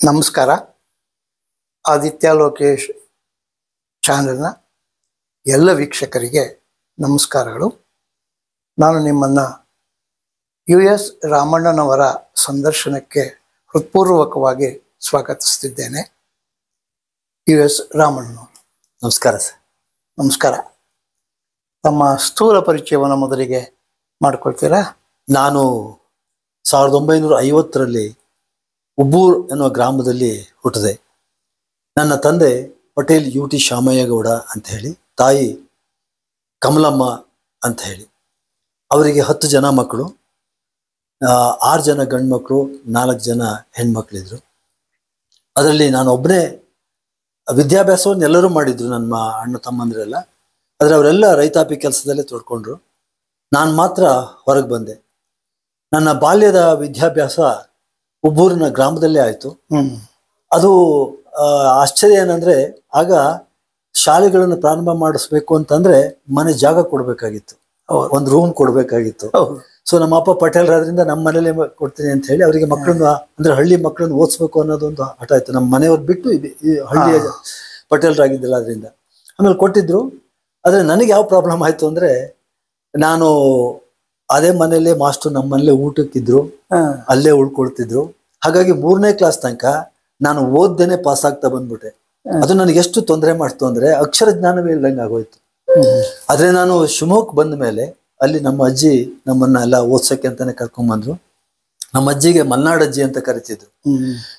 ನಮಸ್ಕಾರ. ಆದಿತ್ಯ ಲೋಕೇಶ್ ಚಾನೆಲ್ನ ಎಲ್ಲ ವೀಕ್ಷಕರಿಗೆ ನಮಸ್ಕಾರಗಳು. ನಾನು ನಿಮ್ಮನ್ನು US ರಾಮಣ್ಣನವರ ಸಂದರ್ಶನಕ್ಕೆ ಹೃತ್ಪೂರ್ವಕವಾಗಿ ಸ್ವಾಗತಿಸ್ತಿದ್ದೇನೆ. US ರಾಮಣ್ಣನವರು, ನಮಸ್ಕಾರ ಸರ್. ನಮಸ್ಕಾರ. ತಮ್ಮ ಸ್ಥೂಲ ಪರಿಚಯವನ್ನು ಮೊದಲಿಗೆ ಮಾಡಿಕೊಳ್ತೀರಾ? ನಾನು 1950ರಲ್ಲಿ ಉಬ್ಬೂರು ಎನ್ನುವ ಗ್ರಾಮದಲ್ಲಿ ಹುಟ್ಟಿದೆ. ನನ್ನ ತಂದೆ ಪಟೇಲ್ UT ಶಾಮಯ್ಯಗೌಡ ಅಂತ ಹೇಳಿ, ತಾಯಿ ಕಮಲಮ್ಮ ಅಂತ ಹೇಳಿ. ಅವರಿಗೆ 10 ಜನ ಮಕ್ಕಳು, 6 ಜನ ಗಂಡು ಮಕ್ಕಳು, 4 ಜನ ಹೆಣ್ಮಕ್ಳಿದ್ರು. ಅದರಲ್ಲಿ ನಾನು ಒಬ್ಬನೇ. ವಿದ್ಯಾಭ್ಯಾಸವನ್ನು ಎಲ್ಲರೂ ಮಾಡಿದ್ರು, ನನ್ನ ಅಣ್ಣ ತಮ್ಮಂದಿರೆಲ್ಲ. ಆದರೆ ಅವರೆಲ್ಲ ರೈತಾಪಿ ಕೆಲಸದಲ್ಲೇ ತೊಡ್ಕೊಂಡ್ರು. ನಾನು ಮಾತ್ರ ಹೊರಗೆ ಬಂದೆ. ನನ್ನ ಬಾಲ್ಯದ ವಿದ್ಯಾಭ್ಯಾಸ ಉಬ್ಬೂರಿನ ಗ್ರಾಮದಲ್ಲೇ ಆಯಿತು. ಅದು ಆಶ್ಚರ್ಯ ಏನಂದ್ರೆ, ಆಗ ಶಾಲೆಗಳನ್ನು ಪ್ರಾರಂಭ ಮಾಡಿಸ್ಬೇಕು ಅಂತಂದ್ರೆ ಮನೆ ಜಾಗ ಕೊಡ್ಬೇಕಾಗಿತ್ತು, ಒಂದು ರೂಮ್ ಕೊಡ್ಬೇಕಾಗಿತ್ತು. ಸೊ ನಮ್ಮ ಅಪ್ಪ ಪಟೇಲ್ರಾದ್ರಿಂದ ನಮ್ಮ ಮನೇಲೆ ಕೊಡ್ತೀನಿ ಅಂತ ಹೇಳಿ ಅವರಿಗೆ ಮಕ್ಕಳನ್ನ, ಅಂದ್ರೆ ಹಳ್ಳಿ ಮಕ್ಕಳನ್ನ ಓದಿಸ್ಬೇಕು ಅನ್ನೋದೊಂದು ಹಠ ಆಯ್ತು. ನಮ್ಮ ಮನೆಯವ್ರು ಬಿಟ್ಟು ಈ ಹಳ್ಳಿಯ ಪಟೇಲ್ರಾಗಿದ್ದಿಲ್ಲ, ಅದರಿಂದ ಆಮೇಲೆ ಕೊಟ್ಟಿದ್ರು. ಆದರೆ ನನಗೆ ಯಾವ ಪ್ರಾಬ್ಲಮ್ ಆಯ್ತು ಅಂದ್ರೆ, ನಾನು ಅದೇ ಮನೇಲೆ ಮಾಸ್ಟರ್ ನಮ್ಮ ಮನೇಲೆ ಊಟಕ್ಕಿದ್ರು, ಅಲ್ಲೇ ಉಳ್ಕೊಳ್ತಿದ್ರು. ಹಾಗಾಗಿ 3ನೇ ಕ್ಲಾಸ್ ತನಕ ನಾನು ಓದ್ದೇನೆ ಪಾಸ್ ಆಗ್ತಾ ಬಂದ್ಬಿಟ್ಟೆ. ಅದು ನನಗೆ ಎಷ್ಟು ತೊಂದರೆ ಮಾಡ್ತು ಅಂದ್ರೆ, ಅಕ್ಷರ ಜ್ಞಾನವೇ ಇಲ್ದಂಗೆ ಆಗೋಯ್ತು. ಆದ್ರೆ ನಾನು ಶಿವಮೊಗ್ಗ ಬಂದ ಮೇಲೆ ಅಲ್ಲಿ ನಮ್ಮ ಅಜ್ಜಿ ನಮ್ಮನ್ನ ಎಲ್ಲ ಓದ್ಸಕ್ಕೆ ಅಂತಾನೆ ಕರ್ಕೊಂಡ್ಬಂದ್ರು. ನಮ್ಮ ಅಜ್ಜಿಗೆ ಮಲ್ನಾಡ್ ಅಜ್ಜಿ ಅಂತ ಕರಿತಿದ್ರು.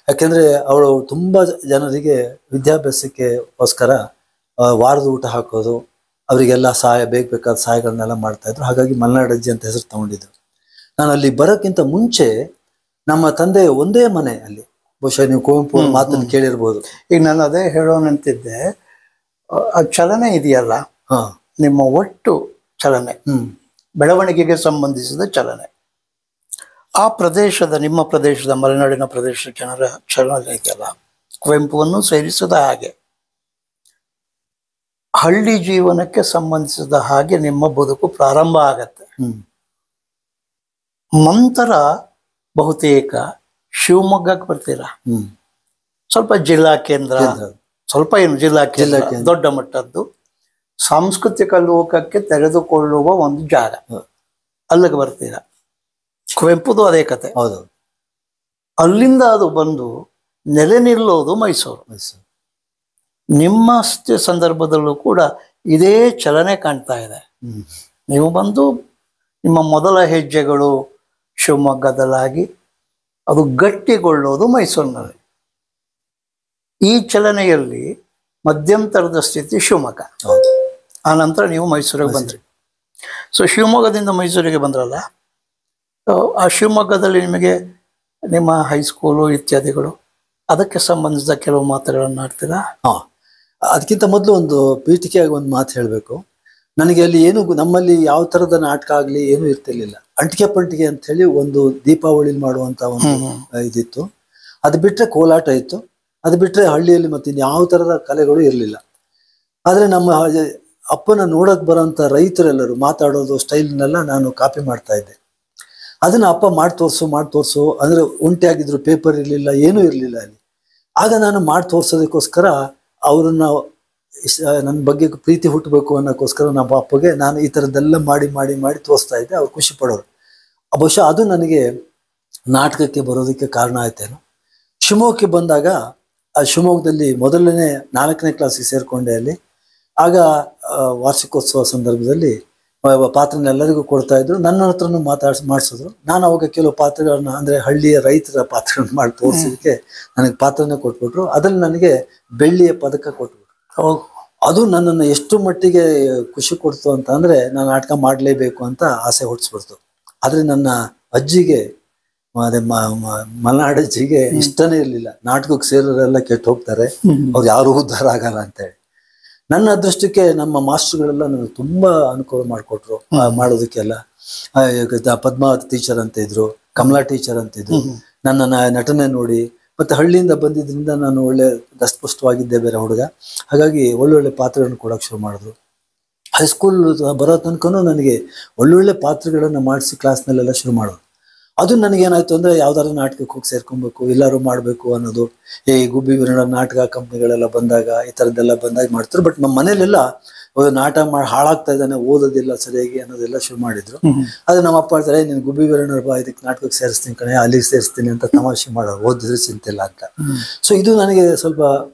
ಯಾಕೆಂದ್ರೆ ಅವಳು ತುಂಬಾ ಜನರಿಗೆ ವಿದ್ಯಾಭ್ಯಾಸಕ್ಕೋಸ್ಕರ ವಾರದ ಊಟ ಹಾಕೋದು, ಅವರಿಗೆಲ್ಲ ಸಹಾಯ, ಬೇಕಾದ ಸಹಾಯಗಳನ್ನೆಲ್ಲ ಮಾಡ್ತಾ ಇದ್ರು. ಹಾಗಾಗಿ ಮಲ್ನಾಡ್ ಅಜ್ಜಿ ಅಂತ ಹೆಸರು ತಗೊಂಡಿದ್ರು. ನಾನು ಅಲ್ಲಿ ಬರೋಕ್ಕಿಂತ ಮುಂಚೆ ನಮ್ಮ ತಂದೆ ಒಂದೇ ಮನೆ ಅಲ್ಲಿ, ಬಹುಶಃ ನೀವು ಕುವೆಂಪು ಮಾತನ್ನು ಕೇಳಿರ್ಬೋದು. ಈಗ ನಾನು ಅದೇ ಹೇಳೋಣಂತಿದ್ದೆ, ಆ ಚಲನೆ ಇದೆಯಲ್ಲ, ನಿಮ್ಮ ಒಟ್ಟು ಚಲನೆ, ಬೆಳವಣಿಗೆಗೆ ಸಂಬಂಧಿಸಿದ ಚಲನೆ, ಆ ಪ್ರದೇಶದ, ನಿಮ್ಮ ಪ್ರದೇಶದ, ಮಲೆನಾಡಿನ ಪ್ರದೇಶದ ಜನರ ಚಲನೆ ಇದೆಯಲ್ಲ, ಕುವೆಂಪುವನ್ನು ಸೇರಿಸಿದ ಹಾಗೆ ಹಳ್ಳಿ ಜೀವನಕ್ಕೆ ಸಂಬಂಧಿಸಿದ ಹಾಗೆ ನಿಮ್ಮ ಬದುಕು ಪ್ರಾರಂಭ ಆಗತ್ತೆ. ನಂತರ ಬಹುತೇಕ ಶಿವಮೊಗ್ಗಕ್ಕೆ ಬರ್ತೀರಾ. ಸ್ವಲ್ಪ ಜಿಲ್ಲಾ ಕೇಂದ್ರ, ಸ್ವಲ್ಪ ಏನು ಜಿಲ್ಲಾ ಕೇಂದ್ರ, ದೊಡ್ಡ ಮಟ್ಟದ್ದು ಸಾಂಸ್ಕೃತಿಕ ಲೋಕಕ್ಕೆ ತೆರೆದುಕೊಳ್ಳುವ ಒಂದು ಜಾಗ, ಅಲ್ಲಿಗೆ ಬರ್ತೀರಾ. ಕುವೆಂಪುದು ಅದೇ ಕತೆ. ಹೌದು. ಅಲ್ಲಿಂದ ಅದು ಬಂದು ನೆಲೆ ನಿಲ್ಲೋದು ಮೈಸೂರು. ನಿಮ್ಮ ಸಂದರ್ಭದಲ್ಲೂ ಕೂಡ ಇದೇ ಚಲನೆ ಕಾಣ್ತಾ ಇದೆ. ನೀವು ಬಂದು ನಿಮ್ಮ ಮೊದಲ ಹೆಜ್ಜೆಗಳು ಶಿವಮೊಗ್ಗದಲ್ಲಾಗಿ ಅದು ಗಟ್ಟಿಗೊಳ್ಳೋದು ಮೈಸೂರಿನಲ್ಲಿ. ಈ ಚಲನೆಯಲ್ಲಿ ಮಧ್ಯಂತರದ ಸ್ಥಿತಿ ಶಿವಮೊಗ್ಗ. ಆ ನಂತರ ನೀವು ಮೈಸೂರಿಗೆ ಬಂದ್ರಿ. ಸೊ ಶಿವಮೊಗ್ಗದಿಂದ ಮೈಸೂರಿಗೆ ಬಂದ್ರಲ್ಲ, ಆ ಶಿವಮೊಗ್ಗದಲ್ಲಿ ನಿಮಗೆ ನಿಮ್ಮ ಹೈಸ್ಕೂಲು ಇತ್ಯಾದಿಗಳು, ಅದಕ್ಕೆ ಸಂಬಂಧಿಸಿದ ಕೆಲವು ಮಾತುಗಳನ್ನು ಆಡ್ತೀರಾ? ಅದಕ್ಕಿಂತ ಮೊದಲು ಒಂದು ಪೀಠಿಕೆಯಾಗಿ ಒಂದು ಮಾತು ಹೇಳಬೇಕು. ನನಗೆ ಅಲ್ಲಿ ಏನು, ನಮ್ಮಲ್ಲಿ ಯಾವ ಥರದ ನಾಟಕ ಆಗಲಿ ಏನೂ ಇರ್ತಿರ್ಲಿಲ್ಲ. ಅಂಟಿಕೆ ಪಂಟಿಗೆ ಅಂತ ಹೇಳಿ ಒಂದು ದೀಪಾವಳಿ ಮಾಡುವಂಥ ಒಂದು ಇದಿತ್ತು. ಅದು ಬಿಟ್ಟರೆ ಕೋಲಾಟ ಇತ್ತು. ಅದು ಬಿಟ್ಟರೆ ಹಳ್ಳಿಯಲ್ಲಿ ಮತ್ತೆ ಯಾವ ಥರದ ಕಲೆಗಳು ಇರಲಿಲ್ಲ. ಆದರೆ ನಮ್ಮ ಅಪ್ಪನ ನೋಡೋಕೆ ಬರೋಂಥ ರೈತರೆಲ್ಲರೂ ಮಾತಾಡೋದು ಸ್ಟೈಲ್ನೆಲ್ಲ ನಾನು ಕಾಪಿ ಮಾಡ್ತಾ ಇದ್ದೆ. ಅದನ್ನು ಅಪ್ಪ ಮಾಡಿ ತೋರಿಸು ಅಂದರೆ ಒಂಟಿಯಾಗಿದ್ರು, ಪೇಪರ್ ಇರಲಿಲ್ಲ, ಏನೂ ಇರಲಿಲ್ಲ ಅಲ್ಲಿ. ಆಗ ನಾನು ಮಾಡಿ ತೋರಿಸೋದಕ್ಕೋಸ್ಕರ ಅವರನ್ನು, ನನ್ನ ಬಗ್ಗೆ ಪ್ರೀತಿ ಹುಟ್ಟಬೇಕು ಅನ್ನೋಕ್ಕೋಸ್ಕರ ನಮ್ಮ ಅಪ್ಪಗೆ ನಾನು ಈ ಥರದ್ದೆಲ್ಲ ಮಾಡಿ ತೋರಿಸ್ತಾ ಇದ್ದೆ. ಅವ್ರು ಖುಷಿ ಪಡೋರು. ಬಹುಶಃ ಅದು ನನಗೆ ನಾಟಕಕ್ಕೆ ಬರೋದಕ್ಕೆ ಕಾರಣ ಆಯ್ತೇನೋ. ಶಿವಮೊಗ್ಗಕ್ಕೆ ಬಂದಾಗ, ಆ ಶಿವಮೊಗ್ಗದಲ್ಲಿ ಮೊದಲನೇ 4ನೇ ಕ್ಲಾಸಿಗೆ ಸೇರಿಕೊಂಡೆ ಅಲ್ಲಿ. ಆಗ ವಾರ್ಷಿಕೋತ್ಸವ ಸಂದರ್ಭದಲ್ಲಿ ಪಾತ್ರನೆಲ್ಲರಿಗೂ ಕೊಡ್ತಾ ಇದ್ರು. ನನ್ನ ಹತ್ರನೂ ಮಾಡಿಸಿದ್ರು. ನಾನು ಅವಾಗ ಕೆಲವು ಪಾತ್ರಗಳನ್ನ, ಅಂದರೆ ಹಳ್ಳಿಯ ರೈತರ ಪಾತ್ರಗಳನ್ನ ಮಾಡಿ ತೋರಿಸೋದಕ್ಕೆ ನನಗೆ ಪಾತ್ರನೇ ಕೊಟ್ಬಿಟ್ರು. ಅದರಲ್ಲಿ ನನಗೆ ಬೆಳ್ಳಿಯ ಪದಕ ಕೊಟ್ಬಿಟ್ರು. ಅದು ನನ್ನನ್ನು ಎಷ್ಟು ಮಟ್ಟಿಗೆ ಖುಷಿ ಕೊಡ್ತು ಅಂತ ಅಂದರೆ, ನಾನು ನಾಟಕ ಮಾಡಲೇಬೇಕು ಅಂತ ಆಸೆ ಹುಟ್ಟಿಸ್ಬಿಡ್ತು. ಆದರೆ ನನ್ನ ಅಜ್ಜಿಗೆ, ಅದೇ ಮಲ್ನಾಡ್ ಅಜ್ಜಿಗೆ ಇಷ್ಟನೇ ಇರಲಿಲ್ಲ. ನಾಟಕಕ್ಕೆ ಸೇರೋರೆಲ್ಲ ಕೆಟ್ಟು ಹೋಗ್ತಾರೆ, ಅವ್ರು ಯಾರೂ ಉದ್ಧಾರ ಆಗಲ್ಲ ಅಂತೇಳಿ. ನನ್ನ ಅದೃಷ್ಟಕ್ಕೆ ನಮ್ಮ ಮಾಸ್ಟರ್ಗಳೆಲ್ಲ ನನಗೆ ತುಂಬ ಅನುಕೂಲ ಮಾಡಿಕೊಟ್ರು ಮಾಡೋದಕ್ಕೆಲ್ಲ. ಪದ್ಮಾವತಿ ಟೀಚರ್ ಅಂತ ಇದ್ರು, ಕಮಲಾ ಟೀಚರ್ ಅಂತಿದ್ರು. ನನ್ನ ನಟನೆ ನೋಡಿ, ಮತ್ತು ಹಳ್ಳಿಯಿಂದ ಬಂದಿದ್ದರಿಂದ ನಾನು ಒಳ್ಳೆ ದಸ್ಪುಷ್ಟವಾಗಿದ್ದೆ, ಬೇರೆ ಹುಡುಗ. ಹಾಗಾಗಿ ಒಳ್ಳೊಳ್ಳೆ ಪಾತ್ರಗಳನ್ನು ಕೊಡೋಕೆ ಶುರು ಮಾಡಿದ್ರು. ಹೈಸ್ಕೂಲ್ ಬರೋ ತನಕನೂ ನನಗೆ ಒಳ್ಳೊಳ್ಳೆ ಪಾತ್ರಗಳನ್ನು ಮಾಡಿಸಿ ಕ್ಲಾಸ್ನಲ್ಲೆಲ್ಲ ಶುರು ಮಾಡೋದು. ಅದು ನನಗೇನಾಯ್ತು ಅಂದ್ರೆ ಯಾವ್ದಾದ್ರು ನಾಟಕಕ್ಕೆ ಹೋಗಿ ಸೇರ್ಕೊಬೇಕು, ಎಲ್ಲರೂ ಮಾಡಬೇಕು ಅನ್ನೋದು. ಈ ಗುಬ್ಬಿ ವೀರಣ್ಣ ನಾಟಕ ಕಂಪ್ನಿಗಳೆಲ್ಲ ಬಂದಾಗ ಈ ಥರದ್ದೆಲ್ಲ ಬಂದಾಗ ಮಾಡ್ತಾರೆ. ಬಟ್ ನಮ್ಮ ಮನೇಲೆಲ್ಲ ನಾಟಕ ಮಾಡಿ ಹಾಳಾಗ್ತಾ ಇದ್ದಾನೆ, ಓದೋದಿಲ್ಲ ಸರಿಯಾಗಿ ಅನ್ನೋದೆಲ್ಲ ಶುರು ಮಾಡಿದ್ರು. ಅದು ನಮ್ಮ ಅಪ್ಪ ಹೇಳ್ತಾರೆ, ನೀನು ಗುಬ್ಬಿ ವೀರಣ್ಣ ಬಾ, ಇದಕ್ಕೆ ನಾಟಕಕ್ಕೆ ಸೇರಿಸ್ತೀನಿ ಕಣೆ, ಅಲ್ಲಿಗೆ ಸೇರಿಸ್ತೀನಿ ಅಂತ ತಮಾಷೆ ಮಾಡೋರು, ಓದಿದ್ರೆ ಚಿಂತಿಲ್ಲ ಅಂತ. ಸೊ ಇದು ನನಗೆ ಸ್ವಲ್ಪ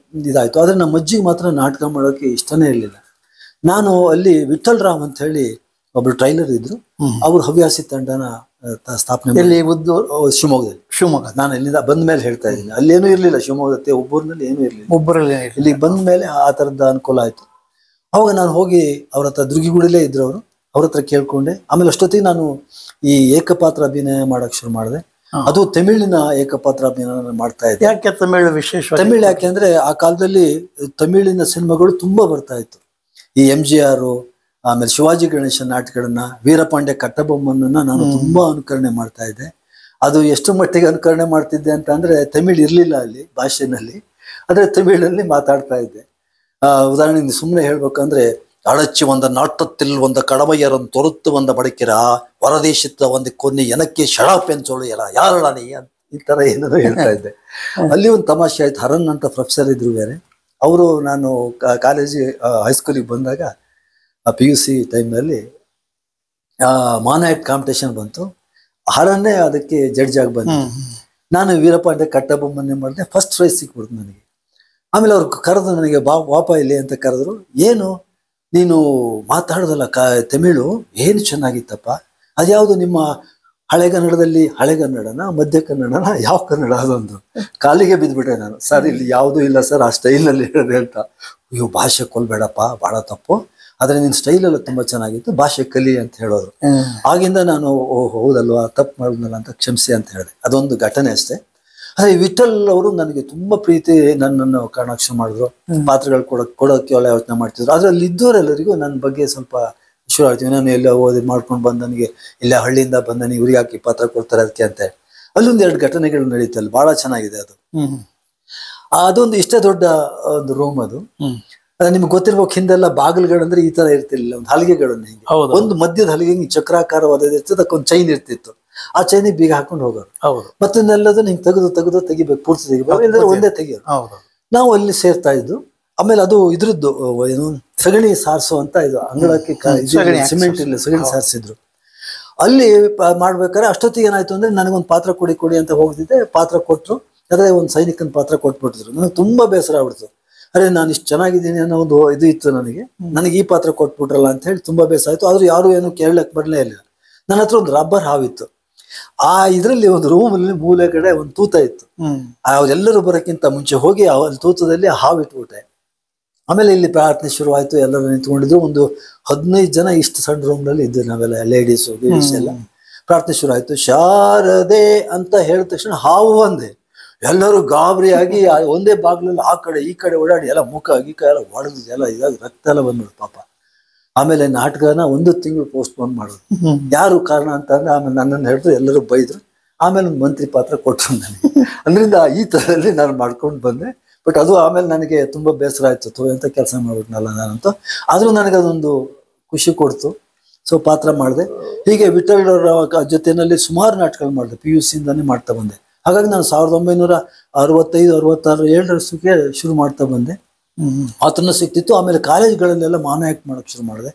ಇದಾಯ್ತು. ಆದ್ರೆ ನಮ್ಮ ಅಜ್ಜಿಗೆ ಮಾತ್ರ ನಾಟಕ ಮಾಡೋಕೆ ಇಷ್ಟನೇ ಇರಲಿಲ್ಲ. ನಾನು ಅಲ್ಲಿ ವಿಠಲ್ ರಾಮ್ ಅಂತ ಹೇಳಿ ಒಬ್ರು ಟ್ರೈಲರ್ ಇದ್ರು, ಅವ್ರು ಹವ್ಯಾಸಿ ತಂಡನ ಸ್ಥಾಪನೆ ಶಿವಮೊಗ್ಗದಲ್ಲಿ. ನಾನು ಇಲ್ಲಿಂದ ಬಂದ ಮೇಲೆ ಹೇಳ್ತಾ ಇದ್ದೀನಿ, ಅಲ್ಲೇನೂ ಇರ್ಲಿಲ್ಲ ಶಿವಮೊಗ್ಗದಲ್ಲಿ, ಒಬ್ಬರಲ್ಲಿ ಏನೂ ಇರ್ಲಿಲ್ಲ. ಇಲ್ಲಿ ಬಂದ ಮೇಲೆ ಆ ತರದ ಅನುಕೂಲ ಆಯ್ತು. ಅವಾಗ ನಾನು ಹೋಗಿ ಅವ್ರ ಹತ್ರ ದುರ್ಗಿಗುಡಿಲೇ ಇದ್ರು ಅವರು, ಅವ್ರ ಹತ್ರ ಕೇಳ್ಕೊಂಡೆ. ಆಮೇಲೆ ಅಷ್ಟೊತ್ತಿಗೆ ನಾನು ಈ ಏಕಪಾತ್ರ ಅಭಿನಯ ಮಾಡಕ್ ಶುರು ಮಾಡಿದೆ. ಅದು ತಮಿಳಿನ ಏಕಪಾತ್ರ ಅಭಿನಯ ಮಾಡ್ತಾ ಇದ್ದೆ. ಯಾಕೆ ತಮಿಳು ವಿಶೇಷ? ತಮಿಳು ಯಾಕೆಂದ್ರೆ ಆ ಕಾಲದಲ್ಲಿ ತಮಿಳಿನ ಸಿನಿಮಾಗಳು ತುಂಬಾ ಬರ್ತಾ ಇತ್ತು. ಈ MGR, ಆಮೇಲೆ ಶಿವಾಜಿ ಗಣೇಶನ್ ನಾಟಕಗಳನ್ನ, ವೀರಪಾಂಡ್ಯ ಕಟ್ಟಬೊಮ್ಮನನ್ನ ನಾನು ತುಂಬಾ ಅನುಕರಣೆ ಮಾಡ್ತಾ ಇದ್ದೆ. ಅದು ಎಷ್ಟು ಮಟ್ಟಿಗೆ ಅನುಕರಣೆ ಮಾಡ್ತಿದ್ದೆ ಅಂತ ಅಂದ್ರೆ, ತಮಿಳು ಇರ್ಲಿಲ್ಲ ಅಲ್ಲಿ ಭಾಷೆನಲ್ಲಿ, ಆದ್ರೆ ತಮಿಳಲ್ಲಿ ಮಾತಾಡ್ತಾ ಇದ್ದೆ. ಉದಾಹರಣೆಗೆ ಸುಮ್ಮನೆ ಹೇಳ್ಬೇಕಂದ್ರೆ, ಅಳಚಿ ಒಂದ ನಾಟത്തിൽ ಒಂದ ಕಡವಯ್ಯರನ್ನು ತೊರುತ್ತು ಒಂದ ಬಡಕಿರ ಹೊರದೇಶದ ಒಂದು ಕೊನ್ನೆ ಎನಕ್ಕೆ ಶಳಾಪೆನ್ಸೋಳು ಎಲ್ಲ ಯಾರಳ ನೀ, ಈ ತರ ಏನಾದ್ರು ಹೇಳ್ತಾ ಇದ್ದೆ. ಅಲ್ಲಿ ಒಂದು ತಮಾಷೆ ಆಯ್ತು. ಹರನ್ ಅಂತ ಪ್ರೊಫೆಸರ್ ಇದ್ರು ಬೇರೆ, ಅವರು ನಾನು ಕಾಲೇಜಿಗೆ ಹೈಸ್ಕೂಲಿಗೆ ಬಂದಾಗ PUC ಟೈಮ್ನಲ್ಲಿ ಮಾನಾಯ್ಟ್ ಕಾಂಪಿಟೇಷನ್ ಬಂತು. ಹರನ್ನೇ ಅದಕ್ಕೆ ಜಡ್ಜ್ ಆಗಿ ಬಂದ. ನಾನು ವೀರಪಾಂಡ್ಯ ಕಟ್ಟಬೊಮ್ಮನ್ನೇ ಮಾಡಿದೆ, ಫಸ್ಟ್ ಪ್ರೈಸ್ ಸಿಕ್ಬಿಡ್ತು ನನಗೆ. ಆಮೇಲೆ ಅವ್ರು ಕರೆದು ನನಗೆ ವಾಪ ಇಲ್ಲಿ ಅಂತ ಕರೆದ್ರು. ಏನು ನೀನು ಮಾತಾಡೋದಲ್ಲ ತಮಿಳು ಏನು ಚೆನ್ನಾಗಿತ್ತಪ್ಪ, ಅದ್ಯಾವುದು ನಿಮ್ಮ ಹಳೆಗನ್ನಡದಲ್ಲಿ, ಹಳೆಗನ್ನಡನ ಮಧ್ಯ ಕನ್ನಡನ ಯಾವ ಕನ್ನಡ ಅದೊಂದು? ಕಾಲಿಗೆ ಬಿದ್ದುಬಿಟ್ಟೆ ನಾನು. ಸರ್ ಇಲ್ಲಿ ಯಾವುದೂ ಇಲ್ಲ ಸರ್, ಆ ಸ್ಟೈಲಲ್ಲಿ ಹೇಳಿದೆ ಅಂತ. ಅಯ್ಯೋ ಭಾಷೆ ಕೊಲ್ಬೇಡಪ್ಪ, ಭಾಳ ತಪ್ಪು, ಆದರೆ ನಿನ್ನ ಸ್ಟೈಲೆಲ್ಲ ತುಂಬ ಚೆನ್ನಾಗಿತ್ತು, ಭಾಷೆ ಕಲಿ ಅಂತ ಹೇಳೋರು. ಆಗಿಂದ ನಾನು ಹೌದಲ್ವಾ, ತಪ್ಪು ಮಾಡಿದ್ನಲ್ಲ ಅಂತ ಕ್ಷಮಿಸಿ ಅಂತ ಹೇಳಿದೆ. ಅದೊಂದು ಘಟನೆ ಅಷ್ಟೇ. ಅದೇ ವಿಠಲ್ ಅವರು ನನಗೆ ತುಂಬಾ ಪ್ರೀತಿ, ನನ್ನನ್ನು ಕಾಣಕ್ಕೆ ಶುರು ಮಾಡಿದ್ರು. ಪಾತ್ರಗಳು ಕೊಡೋಕೆ ಒಳ್ಳೆ ಯೋಚನೆ ಮಾಡ್ತಿದ್ರು. ಅದ್ರಲ್ಲಿ ಇದ್ದವರೆಲ್ಲರಿಗೂ ನನ್ನ ಬಗ್ಗೆ ಸ್ವಲ್ಪ ಶುರು ಆಗ್ತೀವಿ. ನಾನು ಎಲ್ಲ ಓದಿ ಮಾಡ್ಕೊಂಡು ಬಂದ, ನನಗೆ ಇಲ್ಲ ಹಳ್ಳಿಯಿಂದ ಬಂದನಿ, ಇವ್ರಿಗೆ ಹಾಕಿ ಪಾತ್ರ ಕೊಡ್ತಾರೆ ಅದಕ್ಕೆ ಅಂತ. ಅಲ್ಲೊಂದು 2 ಘಟನೆಗಳು ನಡೀತಲ್ಲ, ಬಹಳ ಚೆನ್ನಾಗಿದೆ ಅದು. ಅದೊಂದು ಇಷ್ಟೇ ದೊಡ್ಡ ಒಂದು ರೂಮ್ ಅದು. ನಿಮ್ಗೆ ಗೊತ್ತಿರ್ಬೇಕು, ಹಿಂದೆಲ್ಲ ಬಾಗಿಲುಗಳಂದ್ರೆ ಈ ತರ ಇರ್ತಿರ್ಲಿಲ್ಲ, ಒಂದು ಹಲಿಗೆಗಳನ್ನು ಹಿಂಗೆ, ಒಂದು ಮಧ್ಯದ ಹಲಿಗೆ ಚಕ್ರಾಕಾರವಾದ ಇರ್ತದೆ, ಅದಕ್ಕೊಂದು ಚೈನ್ ಇರ್ತಿತ್ತು. ಆ ಚೈನಿಗೆ ಬೀಗ ಹಾಕೊಂಡು ಹೋಗೋರು. ಮತ್ತನ್ನೆಲ್ಲದನ್ನ ಹಿಂಗೆ ತೆಗೆದು ತೆಗಿಬೇಕು, ಪೂರ್ತಿ ತೆಗಿಬೇಕು, ಇಲ್ಲದ್ರೆ ಒಂದೇ ತೆಗಿಯೋರು. ನಾವು ಅಲ್ಲಿ ಸೇರ್ತಾ ಇದ್ದು. ಆಮೇಲೆ ಅದು ಇದ್ರದ್ದು ಏನು ಸಗಣಿ ಸಾರಿಸು ಅಂತ, ಇದು ಅಂಗಳಕ್ಕೆ ಸಿಮೆಂಟ್ ಇಲ್ಲ, ಸಗಣಿ ಸಾರಿಸಿದ್ರು. ಅಲ್ಲಿ ಮಾಡ್ಬೇಕಾದ್ರೆ ಅಷ್ಟೊತ್ತಿಗೆ ಏನಾಯ್ತು ಅಂದ್ರೆ, ನನಗೊಂದು ಪಾತ್ರ ಕೊಡಿ ಅಂತ ಹೋಗ್ತಿದ್ದೆ. ಪಾತ್ರ ಕೊಟ್ಟರು, ಅದೇ ಒಂದು ಸೈನಿಕನ ಪಾತ್ರ ಕೊಟ್ಬಿಟ್ಟಿದ್ರು. ನನಗೆ ತುಂಬಾ ಬೇಸರ ಆಗ್ಬಿಡ್ತು. ಅರೆ ನಾನು ಇಷ್ಟು ಚೆನ್ನಾಗಿದ್ದೀನಿ ಅನ್ನೋ ಒಂದು ಇದು ಇತ್ತು ನನಗೆ ಈ ಪಾತ್ರ ಕೊಟ್ಬಿಟ್ರಲ್ಲ ಅಂತ ಹೇಳಿ ತುಂಬಾ ಬೇಸರ ಆಯ್ತು. ಆದ್ರೂ ಯಾರು ಏನು ಕೇಳಕ್ ಬರಲೇ ಇಲ್ಲ. ನನ್ನ ಹತ್ರ ಒಂದು ರಬ್ಬರ್ ಹಾವಿತ್ತು. ಆ ಇದ್ರಲ್ಲಿ ಒಂದು ರೂಮಲ್ಲಿ ಮೂಲೆ ಕಡೆ ಒಂದು ತೂತ ಇತ್ತು. ಅವರೆಲ್ಲರೂ ಬರೋಕ್ಕಿಂತ ಮುಂಚೆ ಹೋಗಿ ಅಲ್ಲಿ ತೂತದಲ್ಲಿ ಹಾವು ಇಟ್ಬಿಟ್ಟೆ. ಆಮೇಲೆ ಇಲ್ಲಿ ಪ್ರಾರ್ಥನೆ ಶುರುವಾಯ್ತು, ಎಲ್ಲರೂ ನಿಂತ್ಕೊಂಡಿದ್ರು. ಒಂದು 15 ಜನ ಇಷ್ಟು ಸಣ್ಣ ರೂಮ್ ನಲ್ಲಿ ಇದ್ದು ನಾವೆಲ್ಲ, ಲೇಡೀಸ್ ಎಲ್ಲ. ಪ್ರಾರ್ಥನೆ ಶುರು ಆಯ್ತು. ಶಾರದೆ ಅಂತ ಹೇಳಿದ ತಕ್ಷಣ ಹಾವು ಒಂದೇ, ಎಲ್ಲರೂ ಗಾಬರಿಯಾಗಿ ಒಂದೇ ಬಾಗ್ಲಲ್ಲಿ ಆ ಕಡೆ ಈ ಕಡೆ ಓಡಾಡಿ ಎಲ್ಲ ಮುಖ ಗೀಕ ಎಲ್ಲ ಹೊಡೆದು ಎಲ್ಲ ಇದಾಗಿ ರಕ್ತ ಎಲ್ಲ ಬಂದ್ಬಿಡು ಪಾಪ. ಆಮೇಲೆ ನಾಟಕನ 1 ತಿಂಗಳು ಪೋಸ್ಟ್ಪೋನ್ ಮಾಡೋದು. ಯಾರು ಕಾರಣ ಅಂತ ಅಂದ್ರೆ, ಆಮೇಲೆ ನನ್ನನ್ನು ಹೇಳಿದ್ರು, ಎಲ್ಲರೂ ಬೈದ್ರು. ಆಮೇಲೆ ಒಂದು ಮಂತ್ರಿ ಪಾತ್ರ ಕೊಟ್ಟರು ನನಗೆ. ಅದರಿಂದ ಈ ಥರದಲ್ಲಿ ನಾನು ಮಾಡ್ಕೊಂಡು ಬಂದೆ. ಬಟ್ ಅದು ಆಮೇಲೆ ನನಗೆ ತುಂಬಾ ಬೇಸರ ಆಯ್ತು, ಎಂತ ಕೆಲಸ ಮಾಡ್ಬಿಟ್ನಲ್ಲ ನಾನಂತೂ. ಆದ್ರೂ ನನಗೆ ಅದೊಂದು ಖುಷಿ ಕೊಡ್ತು. ಸೊ ಪಾತ್ರ ಮಾಡಿದೆ. ಹೀಗೆ ವಿಠಲ್ ಅವರ ಜೊತೆಯಲ್ಲಿ ಸುಮಾರು ನಾಟಕಗಳು ಮಾಡಿದೆ, PUC ಇಂದಾನೇ ಮಾಡ್ತಾ ಬಂದೆ. ಹಾಗಾಗಿ ನಾನು 1965, 66, 7 ವರ್ಷಕ್ಕೆ ಶುರು ಮಾಡ್ತಾ ಬಂದೆ. ಆತನ ಸಿಕ್ತಿತ್ತು. ಆಮೇಲೆ ಕಾಲೇಜ್ಗಳಲ್ಲೆಲ್ಲ ಮಾನಾಯಕ್ಟ್ ಮಾಡಕ್ ಶುರು ಮಾಡಿದೆ.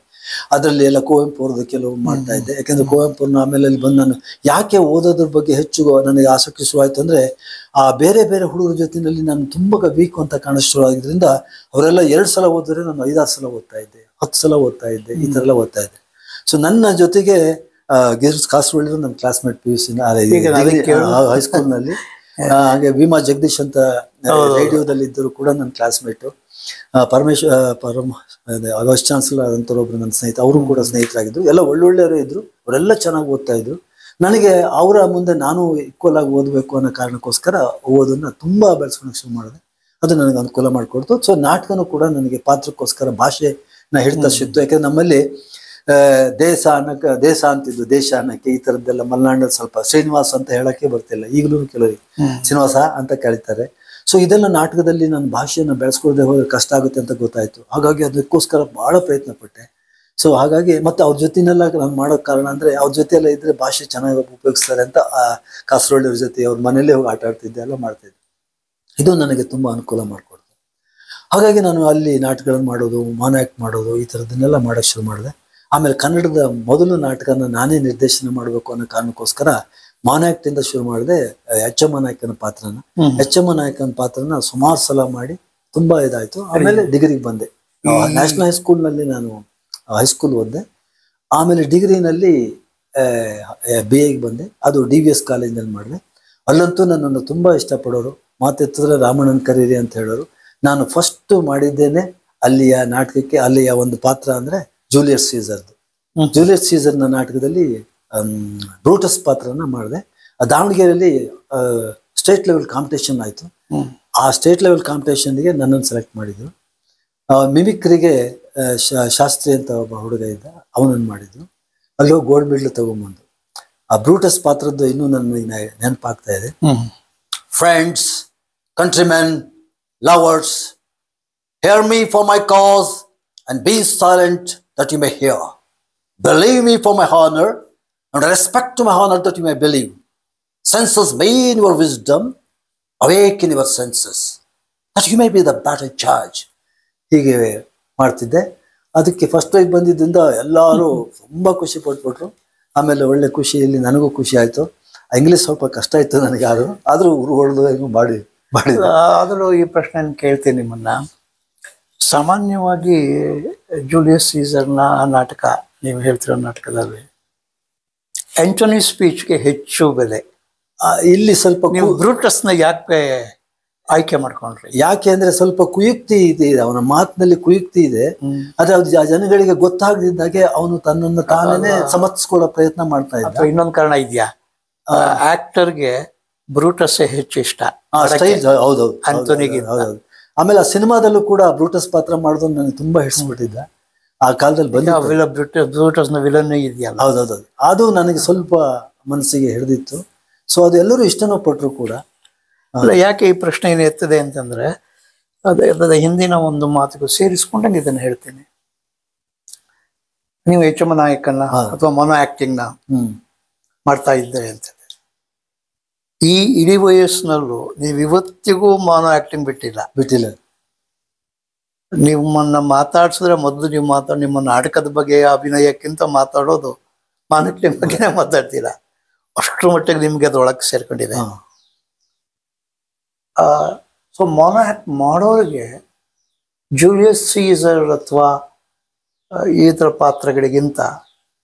ಅದರಲ್ಲಿ ಎಲ್ಲ ಕುವೆಂಪು ಅವ್ರದ್ದು ಕೆಲವು ಮಾಡ್ತಾ ಇದ್ದೆ. ಯಾಕೆಂದ್ರೆ ಕುವೆಂಪುನ ಆಮೇಲೆ ಅಲ್ಲಿ ಬಂದು ನಾನು ಯಾಕೆ ಓದೋದ್ರ ಬಗ್ಗೆ ಹೆಚ್ಚು ನನಗೆ ಆಸಕ್ತಿ ಶುರುವಾಯ್ತು ಅಂದ್ರೆ, ಆ ಬೇರೆ ಬೇರೆ ಹುಡುಗರ ಜೊತೆಯಲ್ಲಿ ನಾನು ತುಂಬಾ ವೀಕ್ ಅಂತ ಕಾಣಿಸ್ ಶುರು ಆಗಿದ್ರಿಂದ, ಅವರೆಲ್ಲ 2 ಸಲ ಓದಿದ್ರೆ ನಾನು 5-6 ಸಲ ಓದ್ತಾ ಇದ್ದೆ, 10 ಸಲ ಓದ್ತಾ ಇದ್ದೆ, ಈ ತರ ಎಲ್ಲ ಓದ್ತಾ ಇದ್ದೆ. ಸೊ ನನ್ನ ಜೊತೆಗೆ ಗಿರೀಶ್ ಕಾಸರವಳ್ಳಿ ನನ್ನ ಕ್ಲಾಸ್ಮೇಟ್ PUC ಹೈಸ್ಕೂಲ್ ನಲ್ಲಿ. ಹಾಗೆ ಭೀಮಾ ಜಗದೀಶ್ ಅಂತ ರೇಡಿಯೋದಲ್ಲಿ ಇದ್ದರು ಕೂಡ ನನ್ನ ಕ್ಲಾಸ್ಮೇಟು. ವೈಸ್ ಚಾನ್ಸಲರ್ ಅಂತೊಬ್ಬರು ನನ್ನ ಸ್ನೇಹಿತ, ಅವರು ಕೂಡ ಸ್ನೇಹಿತರಾಗಿದ್ರು. ಎಲ್ಲ ಒಳ್ಳೊಳ್ಳೆಯವರು ಇದ್ರು, ಅವರೆಲ್ಲ ಚೆನ್ನಾಗಿ ಓದ್ತಾ ಇದ್ರು. ನನಗೆ ಅವರ ಮುಂದೆ ನಾನು ಈಕ್ವಲ್ ಆಗಿ ಓದಬೇಕು ಅನ್ನೋ ಕಾರಣಕ್ಕೋಸ್ಕರ ಓದನ್ನ ತುಂಬಾ ಬೆಳೆಸ್ಕೊಳಕ್ ಶುರು ಮಾಡಿದೆ. ಅದು ನನಗೆ ಅನುಕೂಲ ಮಾಡಿಕೊಡ್ತು. ಸೊ ನಾಟಕನೂ ಕೂಡ ನನಗೆ ಪಾತ್ರಕ್ಕೋಸ್ಕರ ಭಾಷೆನ ಹಿಡ್ತಾ ಸಿಕ್ತು. ಯಾಕಂದ್ರೆ ನಮ್ಮಲ್ಲಿ ದೇಶ ಅಂತಿದ್ದು, ದೇಶ ಅನ್ನಕ್ಕೆ ಈ ತರದ್ದೆಲ್ಲ ಮಲೆನಾಡಲ್ಲಿ ಸ್ವಲ್ಪ ಶ್ರೀನಿವಾಸ ಅಂತ ಹೇಳಕ್ಕೆ ಬರ್ತಿಲ್ಲ, ಈಗಲೂ ಕೆಲವರಿಗೆ ಶ್ರೀನಿವಾಸ ಅಂತ ಕರೀತಾರೆ. ಸೊ ಇದೆಲ್ಲ ನಾಟಕದಲ್ಲಿ ನನ್ನ ಭಾಷೆಯನ್ನು ಬೆಳೆಸ್ಕೊಳ್ದೆ ಹೋದ್ರೆ ಕಷ್ಟ ಆಗುತ್ತೆ ಅಂತ ಗೊತ್ತಾಯ್ತು. ಹಾಗಾಗಿ ಅದಕ್ಕೋಸ್ಕರ ಬಹಳ ಪ್ರಯತ್ನ ಪಟ್ಟೆ. ಸೊ ಹಾಗಾಗಿ ಮತ್ತೆ ಅವ್ರ ಜೊತೆನೆಲ್ಲ ನಾನು ಮಾಡೋಕ್ ಕಾರಣ ಅಂದ್ರೆ ಅವ್ರ ಜೊತೆ ಎಲ್ಲ ಇದ್ರೆ ಭಾಷೆ ಚೆನ್ನಾಗಿ ಉಪಯೋಗಿಸ್ತಾರೆ ಅಂತ ಕಾಸರವಳ್ಳಿಯವ್ರ ಜೊತೆ ಅವ್ರ ಮನೇಲಿ ಹೋಗಿ ಆಟ ಆಡ್ತಿದ್ದೆ ಎಲ್ಲ ಮಾಡ್ತಿದ್ದೆ. ಇದು ನನಗೆ ತುಂಬಾ ಅನುಕೂಲ ಮಾಡಿಕೊಡ್ತು. ಹಾಗಾಗಿ ನಾನು ಅಲ್ಲಿ ನಾಟಕಗಳನ್ನು ಮಾಡೋದು, ಮಾನ್ ಆಕ್ಟ್ ಮಾಡೋದು, ಈ ಥರದನ್ನೆಲ್ಲ ಮಾಡೋಕ್ಕೆ ಶುರು ಮಾಡಿದೆ. ಆಮೇಲೆ ಕನ್ನಡದ ಮೊದಲು ನಾಟಕನ ನಾನೇ ನಿರ್ದೇಶನ ಮಾಡಬೇಕು ಅನ್ನೋ ಕಾರಣಕ್ಕೋಸ್ಕರ ಮಾನ್ ಆಕ್ಟ್ ಇಂದ ಶುರು ಮಾಡಿದೆ. ಎಚ್ ಎಂ ನಾಯಕನ ಪಾತ್ರನ ಸುಮಾರು ಸಲ ಮಾಡಿ ತುಂಬಾ ಇದಾಯ್ತು. ಆಮೇಲೆ ಡಿಗ್ರಿಗೆ ಬಂದೆ. ನ್ಯಾಷನಲ್ ಹೈಸ್ಕೂಲ್ನಲ್ಲಿ ನಾನು ಹೈಸ್ಕೂಲ್ ಓದಿದೆ. ಆಮೇಲೆ ಡಿಗ್ರಿನಲ್ಲಿ BA ಬಂದೆ. ಅದು DVS ಕಾಲೇಜ್ನಲ್ಲಿ ಮಾಡಿದೆ. ಅಲ್ಲಂತೂ ನನ್ನನ್ನು ತುಂಬಾ ಇಷ್ಟಪಡೋರು, ಮಾತೆತ್ತಿದ್ರೆ ರಾಮಣ್ಣನ ಕರೀರಿ ಅಂತ ಹೇಳೋರು. ನಾನು ಫಸ್ಟ್ ಮಾಡಿದ್ದೇನೆ ಅಲ್ಲಿಯ ನಾಟಕಕ್ಕೆ, ಅಲ್ಲಿಯ ಒಂದು ಪಾತ್ರ ಅಂದ್ರೆ ಜೂಲಿಯಸ್ ಸೀಸರ್ದು. ಜೂಲಿಯಸ್ ಸೀಸರ್ನ ನಾಟಕದಲ್ಲಿ ಬ್ರೂಟಸ್ ಪಾತ್ರನ ಮಾಡಿದೆ. ದಾವಣಗೆರೆಯಲ್ಲಿ ಸ್ಟೇಟ್ ಲೆವೆಲ್ ಕಾಂಪಿಟೇಷನ್ ಆಯ್ತು. ಆ ಸ್ಟೇಟ್ ಲೆವೆಲ್ ಕಾಂಪಿಟೇಷನ್ಗೆ ನನ್ನನ್ನು ಸೆಲೆಕ್ಟ್ ಮಾಡಿದ್ರು. ಮಿಮಿಕ್ರಿಗೆ ಶಾಸ್ತ್ರಿ ಅಂತ ಒಬ್ಬ ಹುಡುಗ ಇದ್ದ, ಅವನನ್ನು ಮಾಡಿದ್ರು. ಅಲ್ಲಿ ಹೋಗಿ ಗೋಲ್ಡ್ ಮೆಡಲ್ ತಗೊಂಬಂದು ಆ ಬ್ರೂಟಸ್ ಪಾತ್ರದ್ದು ಇನ್ನೂ ನನ್ನ ನೆನಪಾಗ್ತಾ ಇದೆ. Friends, countrymen, lovers, hear me for my cause and be silent that you may hear. Believe me for my honor and respect to my honor that you may believe. Senses me in your wisdom, awake in your senses, that you may be the better judge. ಹೀಗೆ ಮಾಡ್ತಿದ್ದೆ. ಅದಕ್ಕೆ first prize ಬಂದಿದ್ದರಿಂದ ಎಲ್ಲರೂ ತುಂಬ ಖುಷಿ ಪಟ್ಬಿಟ್ರು. ಆಮೇಲೆ ಒಳ್ಳೆ ಖುಷಿಯಲ್ಲಿ ನನಗೂ ಖುಷಿ ಆಯಿತು. ಇಂಗ್ಲೀಷ್ ಸ್ವಲ್ಪ ಕಷ್ಟ ಇತ್ತು ನನಗೆ, ಆದರೂ ಹೊಡೆದು ಮಾಡಿದ್ರು. ಆದರೂ ಈ ಪ್ರಶ್ನೆ ಕೇಳ್ತೀನಿ ನಿಮ್ಮನ್ನ. ಸಾಮಾನ್ಯವಾಗಿ ಜೂಲಿಯಸ್ ಸೀಸರ್ನ ನಾಟಕ, ನೀವು ಹೇಳ್ತಿರೋ ನಾಟಕದಲ್ಲಿ ಆಂಟೋನಿ ಸ್ಪೀಚ್ಗೆ ಹೆಚ್ಚು ಬೆಲೆ. ಇಲ್ಲಿ ಸ್ವಲ್ಪ ನೀವು ಬ್ರೂಟಸ್ನ ಯಾಕೆ ಆಯ್ಕೆ ಮಾಡ್ಕೊಂಡ್ರಿ? ಯಾಕೆ ಅಂದ್ರೆ ಸ್ವಲ್ಪ ಕುಯುಕ್ತಿ ಇದೆ, ಅವನ ಮಾತಿನಲ್ಲಿ ಕುಯುಕ್ತಿ ಇದೆ. ಆದ್ರೆ ಅದು ಜನಗಳಿಗೆ ಗೊತ್ತಾಗದಿದ್ದಾಗೆ ಅವನು ತನ್ನನ್ನು ತಾನೇ ಸಮರ್ಥಿಸ್ಕೊಳ್ಳೋ ಪ್ರಯತ್ನ ಮಾಡ್ತಾ ಇದ್ದ. ಇನ್ನೊಂದು ಕಾರಣ ಇದೆಯಾ, ಆಕ್ಟರ್ಗೆ ಬ್ರೂಟಸ್ ಹೆಚ್ಚು ಇಷ್ಟ. ಹೌದೌದು, ಆಮೇಲೆ ಆ ಸಿನಿಮಾದಲ್ಲೂ ಕೂಡ ಬ್ರೂಟಸ್ ಪಾತ್ರ ಮಾಡೋದು ನನಗೆ ತುಂಬಾ ಹಿಡಿಸ್ಬಿಟ್ಟಿದ್ದ. ಆ ಕಾಲದಲ್ಲಿ ಬ್ರೂಟಸ್ನ ವಿಲನ್ ಇದೆಯಲ್ಲ, ಹೌದೌದು, ಅದು ನನಗೆ ಸ್ವಲ್ಪ ಮನಸ್ಸಿಗೆ ಹಿಡಿದಿತ್ತು. ಸೊ ಅದು ಎಲ್ಲರೂ ಇಷ್ಟನೂ ಪಟ್ರು ಕೂಡ. ಯಾಕೆ ಈ ಪ್ರಶ್ನೆ ಏನು ಎತ್ತದೆ ಅಂತಂದ್ರೆ, ಅದೇ ಹಿಂದಿನ ಒಂದು ಮಾತಿಗೂ ಸೇರಿಸ್ಕೊಂಡಂಗೆ ಇದನ್ನು ಹೇಳ್ತೀನಿ. ನೀವು ಎಚ್ ಎಂ ನಾಯಕನ ಅಥವಾ ಮೊನೋ ಆಕ್ಟಿಂಗ್ ನ ಮಾಡ್ತಾ ಇದ್ದರೆ ಅಂತ, ಈ ಇಡೀ ವಯಸ್ಸಿನಲ್ಲೂ ನೀವು ಇವತ್ತಿಗೂ ಮಾನೋ ಆಕ್ಟಿಂಗ್ ಬಿಟ್ಟಿಲ್ಲ. ನಿಮ್ಮನ್ನ ಮಾತಾಡ್ಸಿದ್ರೆ ಮೊದಲು ನೀವು ನಿಮ್ಮ ನಾಟಕದ ಬಗ್ಗೆ, ಅಭಿನಯಕ್ಕಿಂತ ಮಾತಾಡೋದು ಮಾನೋ ಆಕ್ಟಿಂಗ್ ಬಗ್ಗೆನೇ ಮಾತಾಡ್ತೀರಾ. ಅಷ್ಟರ ಮಟ್ಟಿಗೆ ನಿಮ್ಗೆ ಅದ್ರೊಳಗೆ ಸೇರ್ಕೊಂಡಿದೆ. ಸೊ ಮಾನೋ ಆಕ್ಟ್ ಮಾಡೋರಿಗೆ ಜೂಲಿಯಸ್ ಸೀಸರ್ ಅಥವಾ ಈ ಥರ ಪಾತ್ರಗಳಿಗಿಂತ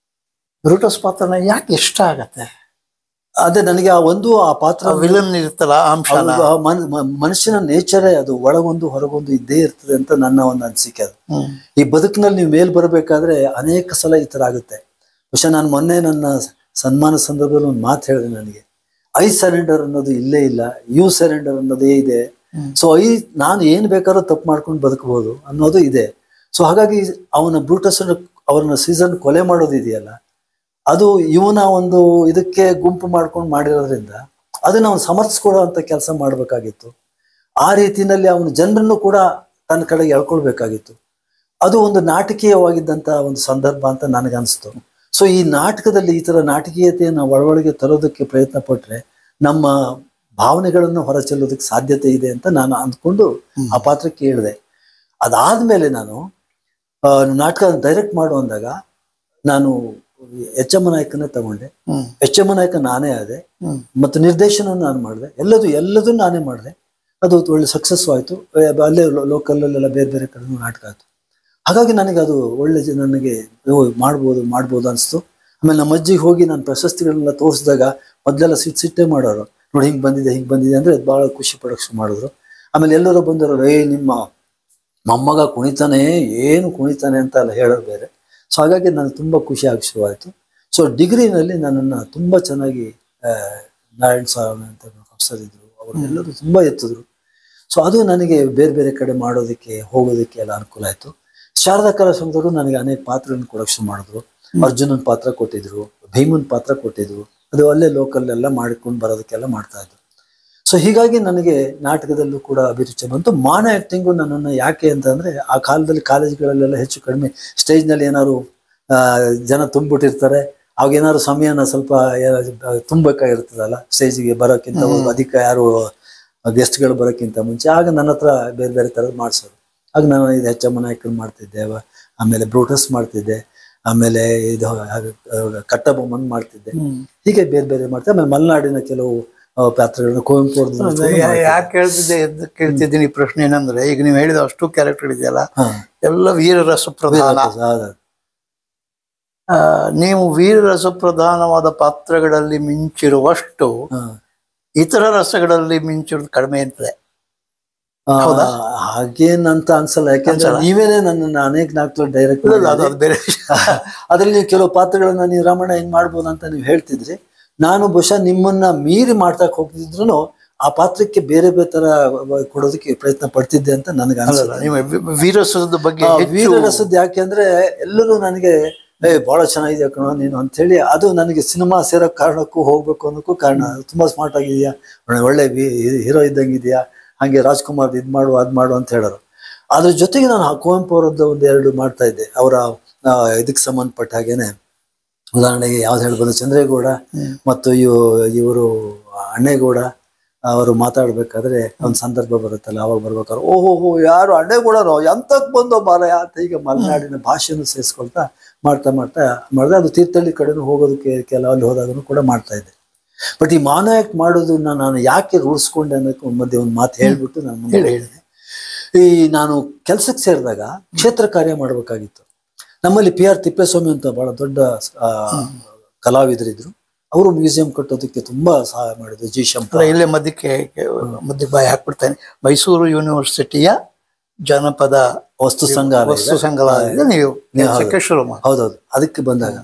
ಬ್ರೂಟಸ್ ಪಾತ್ರನ ಯಾಕೆ ಇಷ್ಟ ಆಗತ್ತೆ? ಅದೇ ನನಗೆ ಆ ಪಾತ್ರ ವಿಲನ್ ಇರ್ತಲ್ಲ, ಮನುಷ್ಯನ ನೇಚರೇ ಅದು, ಒಳಗೊಂದು ಹೊರಗೊಂದು ಇದ್ದೇ ಇರ್ತದೆ ಅಂತ ನನ್ನ ಒಂದು ಅನಿಸಿಕೆ. ಅದು ಈ ಬದುಕಿನಲ್ಲಿ ನೀವು ಮೇಲ್ ಬರಬೇಕಾದ್ರೆ ಅನೇಕ ಸಲ ಈ ತರ ಆಗುತ್ತೆ. ಬಹುಶಃ ನಾನು ಮೊನ್ನೆ ನನ್ನ ಸನ್ಮಾನ ಸಂದರ್ಭದಲ್ಲಿ ಒಂದು ಮಾತು ಹೇಳಿದೆ, ನನಗೆ ಐ ಸರೆಂಡರ್ ಅನ್ನೋದು ಇಲ್ಲೇ ಇಲ್ಲ, ಯು ಸರೆಂಡರ್ ಅನ್ನೋದೇ ಇದೆ. ಸೊ ನಾನು ಏನ್ ಬೇಕಾದ್ರೂ ತಪ್ಪು ಮಾಡ್ಕೊಂಡು ಬದುಕಬಹುದು ಅನ್ನೋದು ಇದೆ. ಸೊ ಹಾಗಾಗಿ ಅವನ ಬ್ರೂಟಸ್ ಅವ್ರನ್ನ ಸೀಸನ್ ಕೊಲೆ ಮಾಡೋದು ಇದೆಯಲ್ಲ, ಅದು ಇವನ ಒಂದು ಇದಕ್ಕೆ ಗುಂಪು ಮಾಡ್ಕೊಂಡು ಮಾಡಿರೋದ್ರಿಂದ ಅದನ್ನ ಅವನು ಸಮರ್ಥಿಸ್ಕೊಳ್ಳೋ ಅಂತ ಕೆಲಸ ಮಾಡ್ಬೇಕಾಗಿತ್ತು. ಆ ರೀತಿಯಲ್ಲಿ ಅವನ ಜನರನ್ನು ಕೂಡ ತನ್ನ ಕಡೆಗೆ ಎಳ್ಕೊಳ್ಬೇಕಾಗಿತ್ತು. ಅದು ಒಂದು ನಾಟಕೀಯವಾಗಿದ್ದಂತ ಒಂದು ಸಂದರ್ಭ ಅಂತ ನನಗನ್ನಿಸ್ತು. ಸೊ ಈ ನಾಟಕದಲ್ಲಿ ಈ ತರ ನಾಟಕೀಯತೆಯನ್ನು ಒಳಗೆ ತರೋದಕ್ಕೆ ಪ್ರಯತ್ನ ಪಟ್ರೆ ನಮ್ಮ ಭಾವನೆಗಳನ್ನು ಹೊರಚೆಲ್ಲೋದಕ್ಕೆ ಸಾಧ್ಯತೆ ಇದೆ ಅಂತ ನಾನು ಅಂದ್ಕೊಂಡು ಆ ಪಾತ್ರಕ್ಕೆ ಹೇಳಿದೆ. ಅದಾದ್ಮೇಲೆ ನಾನು ನಾಟಕ ಡೈರೆಕ್ಟ್ ಮಾಡು ಅಂದಾಗ ನಾನು ಎಚ್ ಎಂ ನಾಯಕನೇ ತಗೊಂಡೆ. ಎಚ್ ಎಂ ನಾಯಕ ನಾನೇ ಆದೆ ಮತ್ತು ನಿರ್ದೇಶನ ನಾನು ಮಾಡಿದೆ. ಎಲ್ಲದೂ ನಾನೇ ಮಾಡಿದೆ. ಅದು ಒಳ್ಳೆ ಸಕ್ಸಸ್ ಆಯ್ತು. ಅಲ್ಲೇ ಲೋಕಲ್ಲೆಲ್ಲ ಬೇರೆ ಬೇರೆ ಕಡೆ ನಾಟಕ ಆಯ್ತು. ಹಾಗಾಗಿ ನನಗೆ ಅದು ಒಳ್ಳೆ ನನಗೆ ಮಾಡ್ಬೋದು ಅನಿಸ್ತು. ಆಮೇಲೆ ನಮ್ಮ ಅಜ್ಜಿಗೆ ಹೋಗಿ ನಾನು ಪ್ರಶಸ್ತಿಗಳನ್ನೆಲ್ಲ ತೋರಿಸಿದಾಗ ಮೊದಲೆಲ್ಲ ಸಿಟ್ಟೇ ಮಾಡೋರು, ನೋಡಿ ಹಿಂಗೆ ಬಂದಿದೆ ಅಂದರೆ ಭಾಳ ಖುಷಿ ಪಡೋಕೆ ಮಾಡಿದ್ರು. ಆಮೇಲೆ ಎಲ್ಲರೂ ಬಂದರು, ನಿಮ್ಮ ಮೊಮ್ಮಗ ಏನು ಕುಣಿತಾನೆ ಅಂತ ಎಲ್ಲ ಹೇಳೋರು ಬೇರೆ. ಸೊ ಹಾಗಾಗಿ ನನಗೆ ತುಂಬ ಖುಷಿ ಆಗಿ ಶುರುವಾಯಿತು. ಸೊ ಡಿಗ್ರಿನಲ್ಲಿ ನನ್ನನ್ನು ತುಂಬ ಚೆನ್ನಾಗಿ ನಾರಾಯಣ್ ಸ್ವಾಮಿ ಅಂತ ಪ್ರೊಫೆಸರ್ ಇದ್ದರು, ಅವರೆಲ್ಲರೂ ತುಂಬ ಎತ್ತಿದ್ರು. ಸೊ ಅದು ನನಗೆ ಬೇರೆ ಬೇರೆ ಕಡೆ ಮಾಡೋದಕ್ಕೆ ಹೋಗೋದಕ್ಕೆ ಎಲ್ಲ ಅನುಕೂಲ ಆಯಿತು. ಶಾರದಾ ಕಲಾ ಸಂಘದವರು ನನಗೆ ಅನೇಕ ಪಾತ್ರಗಳನ್ನು ಕೊಡೋಕೆ ಶುರು ಮಾಡಿದ್ರು. ಅರ್ಜುನನ್ ಪಾತ್ರ ಕೊಟ್ಟಿದ್ರು, ಭೀಮನ್ ಪಾತ್ರ ಕೊಟ್ಟಿದ್ರು. ಅದು ಅಲ್ಲೇ ಲೋಕಲ್ಲೆಲ್ಲ ಮಾಡಿಕೊಂಡು ಬರೋದಕ್ಕೆಲ್ಲ ಮಾಡ್ತಾ ಇದ್ರು. ಸೊ ಹೀಗಾಗಿ ನನಗೆ ನಾಟಕದಲ್ಲೂ ಕೂಡ ಅಭಿರುಚಿ ಬಂತು. ಮಾನೋ ಆ್ಯಕ್ಟಿಂಗು ನನ್ನನ್ನು ಯಾಕೆ ಅಂತಂದರೆ, ಆ ಕಾಲದಲ್ಲಿ ಕಾಲೇಜ್ಗಳಲ್ಲೆಲ್ಲ ಹೆಚ್ಚು ಕಡಿಮೆ ಸ್ಟೇಜ್ನಲ್ಲಿ ಏನಾದ್ರು ಜನ ತುಂಬಿಟ್ಟಿರ್ತಾರೆ. ಅವಾಗ ಏನಾದ್ರು ಸಮಯನ ಸ್ವಲ್ಪ ತುಂಬಬೇಕಾಗಿರ್ತದಲ್ಲ ಸ್ಟೇಜಿಗೆ ಬರೋಕ್ಕಿಂತ ಅಧಿಕ ಯಾರು ಗೆಸ್ಟ್ಗಳು ಬರೋಕ್ಕಿಂತ ಮುಂಚೆ. ಆಗ ನನ್ನ ಹತ್ರ ಬೇರೆ ಬೇರೆ ಥರದ್ದು ಮಾಡಿಸೋರು. ಆಗ ನಾನು ಇದು ಹೆಚ್ಚಮ್ಮ ನಾಯಕರು ಮಾಡ್ತಿದ್ದೆ, ಆಮೇಲೆ ಬ್ರೂಟಸ್ ಮಾಡ್ತಿದ್ದೆ, ಆಮೇಲೆ ಇದು ಕಟ್ಟಬೊಮ್ಮನ್ ಮಾಡ್ತಿದ್ದೆ. ಹೀಗೆ ಬೇರೆ ಬೇರೆ ಮಾಡ್ತಿದ್ದೆ. ಆಮೇಲೆ ಮಲೆನಾಡಿನ ಕೆಲವು ಪಾತ್ರಗಳನ್ನ ಕುವೆಂಪು ಅವ್ರದ್ದು. ಯಾಕೆ ಕೇಳ್ತಿದ್ದೀನಿ ಈ ಪ್ರಶ್ನೆ ಏನಂದ್ರೆ, ಈಗ ನೀವು ಹೇಳಿದ ಅಷ್ಟು ಕ್ಯಾರೆಕ್ಟರ್ ಇದೆಯಲ್ಲ ಎಲ್ಲ ವೀರರಸಪ್ರಧಾನ. ನೀವು ವೀರರಸಪ್ರಧಾನವಾದ ಪಾತ್ರಗಳಲ್ಲಿ ಮಿಂಚಿರುವಷ್ಟು ಇತರ ರಸಗಳಲ್ಲಿ ಮಿಂಚಿರೋದು ಕಡಿಮೆ ಇರ್ತದೆ. ಹಾಗೇನಂತ ಅನ್ಸಲ್ಲ, ಯಾಕೆಂದ್ರೆ ನೀವೇನೆ ನನ್ನ ಅನೇಕ ನಾಲ್ಕು ಡೈರೆಕ್ಟ್ ಬೇರೆ ಅದ್ರಲ್ಲಿ ನೀವು ಕೆಲವು ಪಾತ್ರಗಳನ್ನ ನೀವು ರಾಮಣ್ಣ ಹೆಂಗ್ ಮಾಡ್ಬೋದು ಅಂತ ನೀವು ಹೇಳ್ತಿದ್ರಿ. ನಾನು ಬಹುಶಃ ನಿಮ್ಮನ್ನ ಮೀರಿ ಮಾಡ್ತಾಕ್ ಹೋಗ್ತಿದ್ರು ಆ ಪಾತ್ರಕ್ಕೆ ಬೇರೆ ಬೇರೆ ತರ ಕೊಡೋದಕ್ಕೆ ಪ್ರಯತ್ನ ಪಡ್ತಿದ್ದೆ ಅಂತ ನನಗೆ ಅನ್ಸಲ್ಲ. ವೀರರಸದ ಬಗ್ಗೆ ವೀರರಸದ್ ಯಾಕೆಂದ್ರೆ ಎಲ್ಲರೂ ನನಗೆ ಬಹಳ ಚೆನ್ನಾಗಿದೆ ಕಣೋ ನೀನು ಅಂತ ಹೇಳಿ, ಅದು ನನಗೆ ಸಿನಿಮಾ ಸೇರೋ ಕಾರಣಕ್ಕೂ ಹೋಗ್ಬೇಕು ಅನ್ನೋಕ್ಕೂ ಕಾರಣ. ತುಂಬಾ ಸ್ಮಾರ್ಟ್ ಆಗಿದೆಯಾ, ಒಳ್ಳೆ ಹೀರೋ ಇದ್ದಂಗಿದೆಯಾ, ಹಾಗೆ ರಾಜ್ಕುಮಾರ್ ಇದ್ ಮಾಡು ಅದ್ ಮಾಡು ಅಂತ ಹೇಳೋರು. ಅದ್ರ ಜೊತೆಗೆ ನಾನು ಕುವೆಂಪು ಅವರದ್ದು ಒಂದೆರಡು ಮಾಡ್ತಾ ಇದ್ದೆ. ಅವರ ಇದಕ್ಕೆ ಸಂಬಂಧಪಟ್ಟ ಹಾಗೇನೆ, ಉದಾಹರಣೆಗೆ ಯಾವ್ದು ಹೇಳ್ಬೋದು, ಚಂದ್ರೇಗೌಡ ಮತ್ತು ಇವರು ಅಣ್ಣೇಗೌಡ ಅವರು ಮಾತಾಡ್ಬೇಕಾದ್ರೆ ಒಂದು ಸಂದರ್ಭ ಬರುತ್ತಲ್ಲ, ಅವಾಗ ಬರ್ಬೇಕಾದ್ರೆ ಓಹೋ ಯಾರು ಅಣ್ಣೇಗೌಡನೋ ಎಂತಕ್ ಬಂದೋ ಮಾರಾಯ ಅಂತ ಈಗ ಮಲೆನಾಡಿನ ಭಾಷೆನೂ ಸೇರಿಸ್ಕೊಳ್ತಾ ಮಾಡ್ತಾ ಮಾಡಿದ್ರೆ ಅದು ತೀರ್ಥಹಳ್ಳಿ ಕಡೆನೂ ಹೋಗೋದಕ್ಕೆ ಅಲ್ಲಿ ಹೋದಾಗೂ ಕೂಡ ಮಾಡ್ತಾ ಇದ್ದೆ. ಬಟ್ ಈ ಮಾನಯಾಕ್ಟ್ ಮಾಡೋದನ್ನ ನಾನು ಯಾಕೆ ರೂಢಿಸ್ಕೊಂಡೆ ಅನ್ನೋಕ್ಕೆ ಮಧ್ಯೆ ಒಂದು ಮಾತು ಹೇಳ್ಬಿಟ್ಟು ನಾನು ಮುಂದೆ ಹೇಳಿದೆ. ಈ ನಾನು ಕೆಲ್ಸಕ್ಕೆ ಸೇರಿದಾಗ ಕ್ಷೇತ್ರ ಕಾರ್ಯ ಮಾಡ್ಬೇಕಾಗಿತ್ತು. ನಮ್ಮಲ್ಲಿ PR ತಿಪ್ಪೇಸ್ವಾಮಿ ಅಂತ ಬಹಳ ದೊಡ್ಡ ಕಲಾವಿದರಿದ್ರು. ಅವರು ಮ್ಯೂಸಿಯಂ ಕಟ್ಟೋದಕ್ಕೆ ತುಂಬಾ ಸಹಾಯ ಮಾಡಿದ್ರು. ಜಿ ಶಂಕರ ಇಲ್ಲೇ ಮಧ್ಯಕ್ಕೆ ಬಾಯಿ ಹಾಕ್ಬಿಡ್ತೇನೆ. ಮೈಸೂರು ಯೂನಿವರ್ಸಿಟಿಯ ಜನಪದ ವಸ್ತು ಸಂಗ್ರಹಾಲಯ ನೀವು ಶುರು. ಹೌದೌದು. ಅದಕ್ಕೆ ಬಂದಾಗ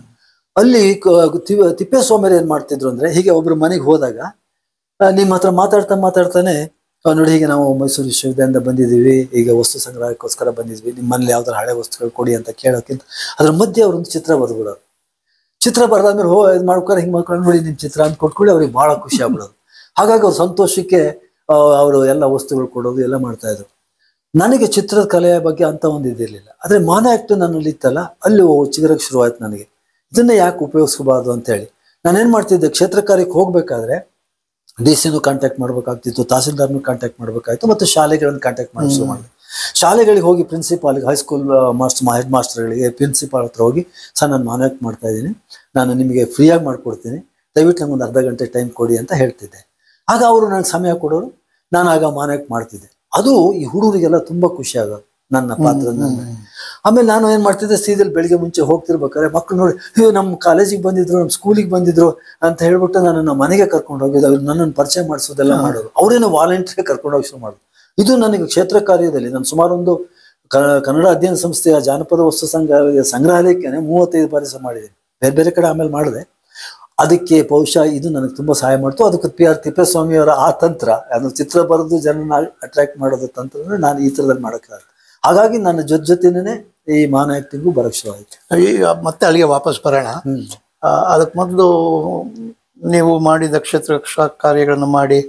ಅಲ್ಲಿ ತಿಪ್ಪೇಸ್ವಾಮಿ ಏನ್ ಮಾಡ್ತಿದ್ರು ಅಂದ್ರೆ, ಹೀಗೆ ಒಬ್ರು ಮನೆಗೆ ಹೋದಾಗ ನಿಮ್ಮ ಹತ್ರ ಮಾತಾಡ್ತಾನೆ ನೋಡಿ ಹೀಗೆ ನಾವು ಮೈಸೂರು ವಿಶ್ವವಿದ್ಯಾಲಯದಿಂದ ಬಂದಿದ್ದೀವಿ, ಈಗ ವಸ್ತು ಸಂಗ್ರಹಕ್ಕೋಸ್ಕರ ಬಂದಿದ್ವಿ, ನಿಮ್ಮಲ್ಲಿ ಯಾವ್ದಾರ ಹಳೆ ವಸ್ತುಗಳು ಕೊಡಿ ಅಂತ ಕೇಳೋಕ್ಕಿಂತ ಅದ್ರ ಮಧ್ಯೆ ಅವ್ರೊಂದು ಚಿತ್ರ ಬರ್ಬಿಡೋರು. ಚಿತ್ರ ಬರ್ದಾದ್ಮೇಲೆ ಇದು ಮಾಡ್ಕೊಂಡು ಹಿಂಗೆ ಮಾಡ್ಕೊಂಡು ನೋಡಿ ನಿಮ್ಮ ಚಿತ್ರ ಅಂತ ಕೊಟ್ಕೊಳ್ಳಿ ಅವ್ರಿಗೆ ಬಹಳ ಖುಷಿ ಆಗ್ಬಿಡೋದು. ಹಾಗಾಗಿ ಅವ್ರ ಸಂತೋಷಕ್ಕೆ ಅವರು ಎಲ್ಲ ವಸ್ತುಗಳು ಕೊಡೋದು ಎಲ್ಲ ಮಾಡ್ತಾ ಇದ್ರು. ನನಗೆ ಚಿತ್ರದ ಕಲೆಯ ಬಗ್ಗೆ ಅಂತ ಒಂದು ಇದಿರಲಿಲ್ಲ. ಆದ್ರೆ ಮಾನಯಾಕ್ಟ್ ನನ್ನಲ್ಲಿ ಇತ್ತಲ್ಲ, ಅಲ್ಲಿ ಚಿಗುರಕ್ಕೆ ಶುರುವಾಯ್ತು ನನಗೆ ಇದನ್ನ ಯಾಕೆ ಉಪಯೋಗಿಸ್ಕೋಬಾರ್ದು ಅಂತ ಹೇಳಿ. ನಾನೇನ್ ಮಾಡ್ತಿದ್ದೆ, ಕ್ಷೇತ್ರ ಕಾರ್ಯಕ್ಕೆ ಹೋಗ್ಬೇಕಾದ್ರೆ DC ಕಾಂಟ್ಯಾಕ್ಟ್ ಮಾಡ್ಬೇಕಾಗ್ತಿತ್ತು, ತಹಸೀಲ್ದಾರ್ನು ಕಾಂಟ್ಯಾಕ್ಟ್ ಮಾಡ್ಬೇಕಾಯ್ತು, ಮತ್ತು ಶಾಲೆಗಳನ್ನು ಕಾಂಟ್ಯಾಕ್ಟ್ ಮಾಡಿ ಶುರು ಮಾಡಿದೆ. ಶಾಲೆಗಳಿಗೆ ಹೋಗಿ ಪ್ರಿನ್ಸಿಪಾಲ್ಗೆ, ಹೈಸ್ಕೂಲ್ ಹೆಡ್ ಮಾಸ್ಟರ್ಗಳಿಗೆ, ಪ್ರಿನ್ಸಿಪಾಲ್ ಹತ್ರ ಹೋಗಿ ಸರ್ ನಾನು ಮಾನಯಾಕ್ಟ್ ಮಾಡ್ತಾ ಇದ್ದೀನಿ, ನಾನು ನಿಮಗೆ ಫ್ರೀಯಾಗಿ ಮಾಡ್ಕೊಡ್ತೀನಿ, ದಯವಿಟ್ಟು ನಂಗೆ ಒಂದು ಅರ್ಧ ಗಂಟೆ ಟೈಮ್ ಕೊಡಿ ಅಂತ ಹೇಳ್ತಿದ್ದೆ. ಆಗ ಅವರು ನನಗೆ ಸಮಯ ಕೊಡೋರು, ನಾನು ಆಗ ಮಾನಯಾಕ್ಟ್ ಮಾಡ್ತಿದ್ದೆ. ಅದು ಈ ಹುಡುಗರಿಗೆಲ್ಲ ತುಂಬಾ ಖುಷಿ ಆಗೋದು ನನ್ನ ಪಾತ್ರ. ಆಮೇಲೆ ನಾನು ಏನ್ ಮಾಡ್ತಿದ್ದೆ, ಸೀದಲ್ ಬೆಳಿಗ್ಗೆ ಮುಂಚೆ ಹೋಗ್ತಿರ್ಬೇಕಾದ್ರೆ ಮಕ್ಕಳು ನೋಡಿ ನಮ್ಮ ಕಾಲೇಜಿಗೆ ಬಂದಿದ್ರು, ನಮ್ಮ ಸ್ಕೂಲಿಗೆ ಬಂದಿದ್ರು ಅಂತ ಹೇಳ್ಬಿಟ್ಟು ನನ್ನನ್ನು ಮನೆಗೆ ಕರ್ಕೊಂಡು ಹೋಗಿದ್ದು, ಅವ್ರು ನನ್ನನ್ನು ಪರಿಚಯ ಮಾಡಿಸೋದೆಲ್ಲ ಮಾಡೋರು. ಅವರೇನೋ ವಾಲಂಟಿಯರ್ ಕರ್ಕೊಂಡು ಹೋಗಿ ಶುರು ಮಾಡೋದು. ಇದು ನನಗೆ ಕ್ಷೇತ್ರ ಕಾರ್ಯದಲ್ಲಿ ನಾನು ಸುಮಾರು ಒಂದು ಕನ್ನಡ ಅಧ್ಯಯನ ಸಂಸ್ಥೆಯ ಜಾನಪದ ವಸ್ತು ಸಂಗ್ರಹಾಲಯಕ್ಕೆ 35 ಬಾರಿ ಮಾಡಿದ್ದೀನಿ, ಬೇರೆ ಬೇರೆ ಕಡೆ ಆಮೇಲೆ ಮಾಡಿದೆ. ಅದಕ್ಕೆ ಬಹುಶಃ ಇದು ನನಗೆ ತುಂಬಾ ಸಹಾಯ ಮಾಡ್ತು. ಅದಕ್ಕೆ PR ತಿಪ್ಪೇಸ್ವಾಮಿ ಅವರ ಆ ತಂತ್ರ, ಅದು ಚಿತ್ರ ಬರೆದು ಜನನ ಅಟ್ರಾಕ್ಟ್ ಮಾಡೋದು ತಂತ್ರ ನಾನು ಈ ಥರದಲ್ಲಿ ಮಾಡೋಕ್ಕಾಗ. ಹಾಗಾಗಿ ನನ್ನ ಜೊತೆನೇ ಈ ಮಾನಯಾಕ್ಟಿಂಗು ಬರಕ್ ಶುರು ಆಯ್ತು. ಮತ್ತೆ ಅಲ್ಲಿಗೆ ವಾಪಸ್ ಬರೋಣ. ಅದಕ್ಕೆ ಮೊದಲು ನೀವು ಮಾಡಿದ ಕ್ಷೇತ್ರ ಕಾರ್ಯಗಳನ್ನು ಮಾಡಿ